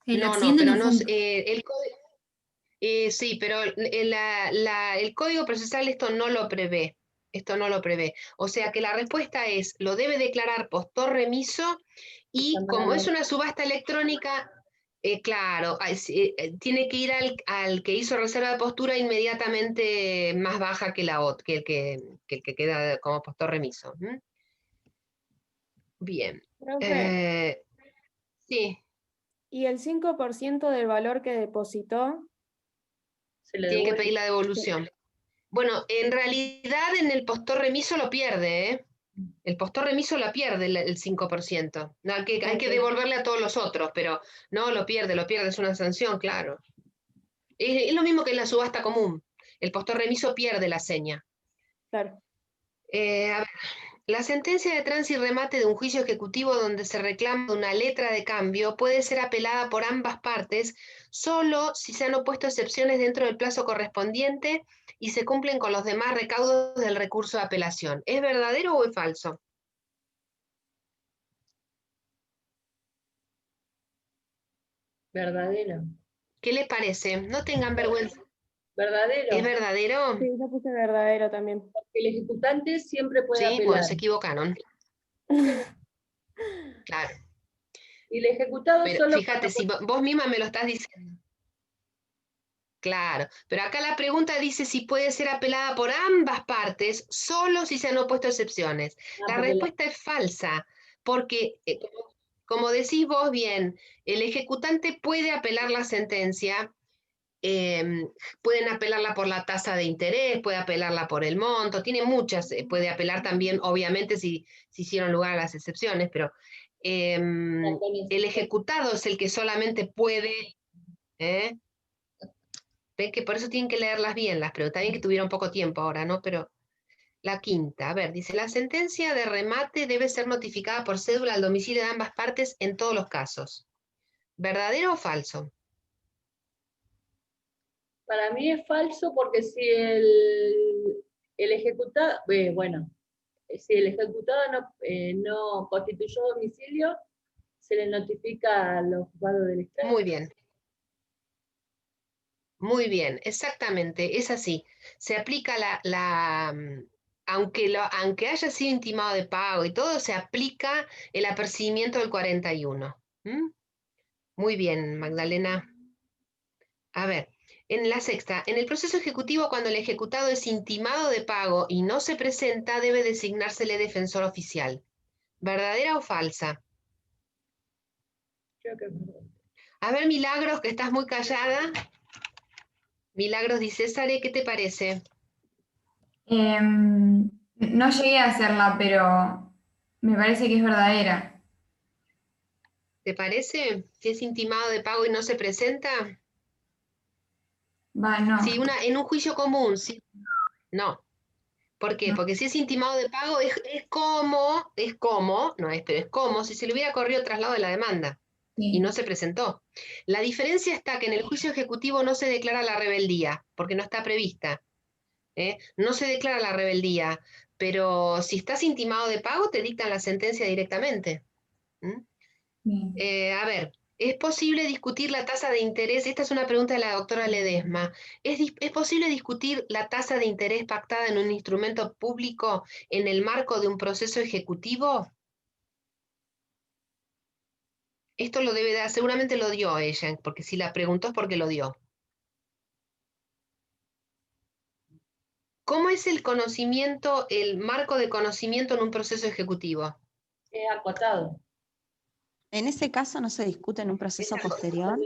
El No, accidente pero no no, fue un... el código, sí, pero el Código Procesal esto no lo prevé. Esto no lo prevé. O sea que la respuesta es, lo debe declarar postor remiso y como es una subasta electrónica, claro, tiene que ir al que hizo reserva de postura inmediatamente más baja que el que queda como postor remiso. Bien. Profe, Sí, ¿y el 5% del valor que depositó? Se le tiene que devuelve. pedir la devolución. Bueno, en realidad en el postor remiso lo pierde, ¿eh? El postor remiso la pierde el 5%. No, hay que Ok. devolverle a todos los otros, pero no, lo pierde, es una sanción, claro. Es lo mismo que en la subasta común. El postor remiso pierde la seña. Claro. A ver, la sentencia de tránsito y remate de un juicio ejecutivo donde se reclama una letra de cambio puede ser apelada por ambas partes solo si se han opuesto excepciones dentro del plazo correspondiente y se cumplen con los demás recaudos del recurso de apelación. ¿Es verdadero o es falso? Verdadero. ¿Qué les parece? No tengan vergüenza. Verdadero. ¿Es verdadero? Sí, yo puse verdadero también. Porque el ejecutante siempre puede Sí, bueno, apelar. se equivocaron. Claro. Y el ejecutado Pero solo fíjate, si vos misma me lo estás diciendo. Claro, pero acá la pregunta dice si puede ser apelada por ambas partes, solo si se han opuesto excepciones. La respuesta es falsa, porque, como decís vos bien, el ejecutante puede apelar la sentencia pueden apelarla por la tasa de interés, puede apelarla por el monto, tiene muchas, puede apelar también, obviamente, si hicieron lugar a las excepciones, pero el ejecutado es el que solamente puede, ven que por eso tienen que leerlas bien, las preguntas, bien que tuvieron poco tiempo ahora, ¿no? Pero la quinta, a ver, dice, la sentencia de remate debe ser notificada por cédula al domicilio de ambas partes en todos los casos. ¿Verdadero o falso? Para mí es falso porque si el ejecutado, bueno, si el ejecutado no constituyó domicilio, se le notifica a los juzgados del Estado. Muy bien, exactamente, es así. Se aplica aunque haya sido intimado de pago y todo, se aplica el apercibimiento del 41. ¿Mm? Muy bien, Magdalena. A ver, en la sexta, en el proceso ejecutivo, cuando el ejecutado es intimado de pago y no se presenta, debe designársele defensor oficial. ¿Verdadera o falsa? Creo que es verdad. A ver, Milagros, que estás muy callada. Milagros dice, Sare, ¿qué te parece? No llegué a hacerla, pero me parece que es verdadera. ¿Te parece? Si es intimado de pago y no se presenta. Va, no. Sí, en un juicio común, sí. No. ¿Por qué? No. Porque si es intimado de pago es como, no es, pero es como si se le hubiera corrido traslado de la demanda y Sí. no se presentó. La diferencia está que en el juicio ejecutivo no se declara la rebeldía, porque no está prevista. No se declara la rebeldía, pero si estás intimado de pago te dictan la sentencia directamente. ¿Mm? Bien. A ver, ¿es posible discutir la tasa de interés? Esta es una pregunta de la doctora Ledesma. ¿Es posible discutir la tasa de interés pactada en un instrumento público en el marco de un proceso ejecutivo? Esto lo debe dar, seguramente lo dio ella, porque si la preguntó es porque lo dio. ¿Cómo es el conocimiento, el marco de conocimiento en un proceso ejecutivo? Es acotado. En ese caso no se discute en un proceso posterior.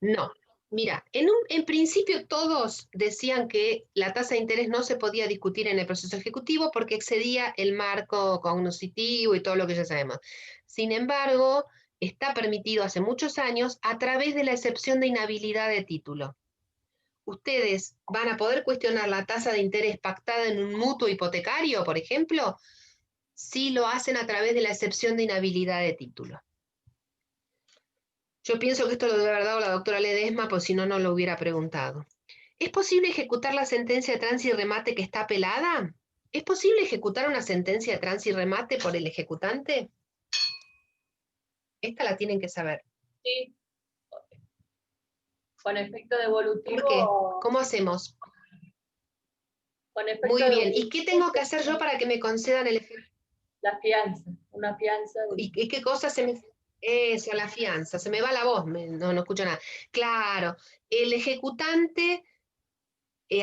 No. Mira, en principio todos decían que la tasa de interés no se podía discutir en el proceso ejecutivo porque excedía el marco cognoscitivo y todo lo que ya sabemos. Sin embargo, está permitido hace muchos años a través de la excepción de inhabilidad de título. Ustedes van a poder cuestionar la tasa de interés pactada en un mutuo hipotecario, por ejemplo, si lo hacen a través de la excepción de inhabilidad de título. Yo pienso que esto lo debe haber dado la doctora Ledesma, pues si no, no lo hubiera preguntado. ¿Es posible ejecutar la sentencia de trance y remate que está apelada? ¿Es posible ejecutar una sentencia de trance y remate por el ejecutante? Esta la tienen que saber. Sí. Con efecto devolutivo. ¿Por qué? ¿Cómo hacemos? Con efecto Muy bien. devolutivo, ¿Y qué tengo que hacer yo para que me concedan el efecto? La fianza, una fianza. ¿Y qué cosa se me... Eso, la fianza, se me va la voz, no escucho nada. Claro, el ejecutante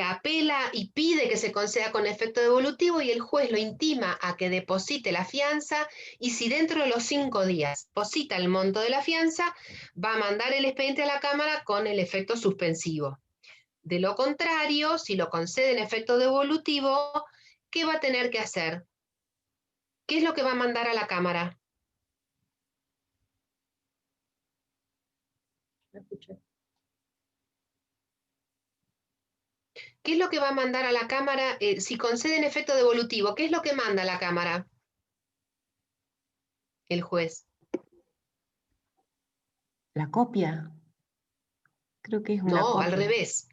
apela y pide que se conceda con efecto devolutivo y el juez lo intima a que deposite la fianza y si dentro de los 5 días deposita el monto de la fianza, va a mandar el expediente a la Cámara con el efecto suspensivo. De lo contrario, si lo concede en efecto devolutivo, ¿qué va a tener que hacer? ¿Qué es lo que va a mandar a la Cámara? Me escuché. ¿Qué es lo que va a mandar a la Cámara si concede en efecto devolutivo? ¿Qué es lo que manda a la Cámara? El juez. ¿La copia? Creo que es una No, copia. al revés.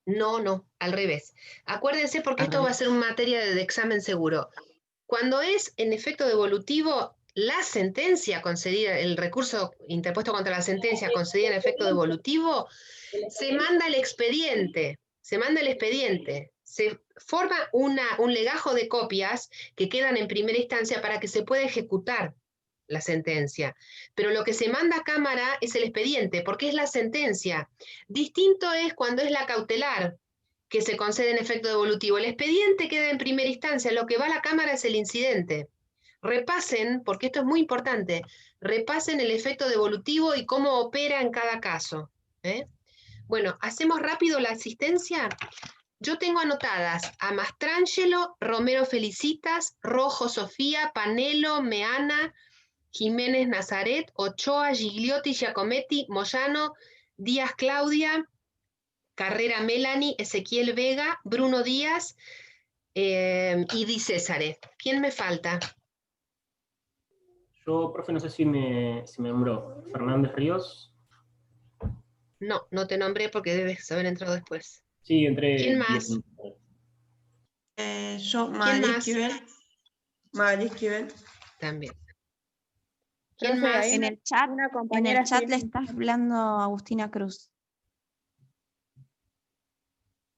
No, al revés. Acuérdense porque esto va a ser una materia de examen seguro. Cuando es en efecto devolutivo, la sentencia concedida, el recurso interpuesto contra la sentencia concedida en efecto devolutivo, se manda el expediente, se forma un legajo de copias que quedan en primera instancia para que se pueda ejecutar la sentencia. Pero lo que se manda a Cámara es el expediente, porque es la sentencia. Distinto es cuando es la cautelar, que se concede en efecto devolutivo. El expediente queda en primera instancia, lo que va a la Cámara es el incidente. Repasen, porque esto es muy importante, repasen el efecto devolutivo y cómo opera en cada caso. Bueno, ¿hacemos rápido la asistencia? Yo tengo anotadas a Mastrangelo, Romero Felicitas, Rojo Sofía, Panelo, Meana, Jiménez Nazaret, Ochoa, Gigliotti, Giacometti, Moyano, Díaz Claudia, Carrera Melanie, Ezequiel Vega, Bruno Díaz y Di Césare. ¿Quién me falta? Yo, profe, no sé si me nombró. Fernández Ríos. No, no te nombré porque debes haber entrado después. Sí, entré. ¿Quién más? Yo, ¿Quién Magali más? Esquivel. Magali Esquivel. También. ¿Quién Profe, más? hay En el chat, una en compañera el chat le escribiendo. está hablando a Agustina Cruz.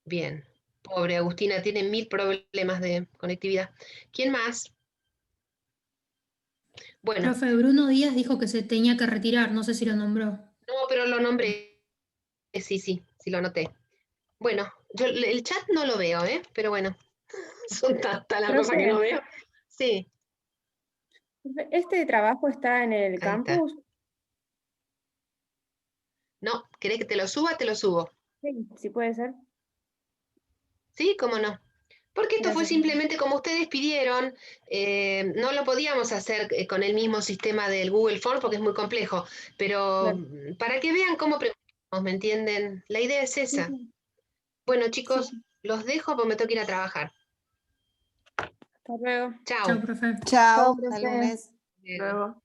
Bien. Pobre Agustina, tiene 1000 problemas de conectividad. ¿Quién más? Bueno, Profe, Bruno Díaz dijo que se tenía que retirar, no sé si lo nombró. no, pero lo nombré. Sí, lo anoté. Bueno, yo el chat no lo veo, pero bueno, son tantas las cosas que no Profe, veo. Sí, ¿este trabajo está en el ahí está. campus? No, ¿querés que te lo suba? Te lo subo. Sí, sí puede ser. ¿Sí? ¿Cómo no? Porque esto fue Gracias. simplemente como ustedes pidieron, no lo podíamos hacer con el mismo sistema del Google Form porque es muy complejo, pero Claro. para que vean cómo preguntamos, ¿me entienden? La idea es Sí, esa. sí, Bueno, sí, chicos, sí. los dejo porque me tengo que ir a trabajar. Hasta luego. Chao. Chao, profe. Chao, Chao, hasta profe. lunes. Luego.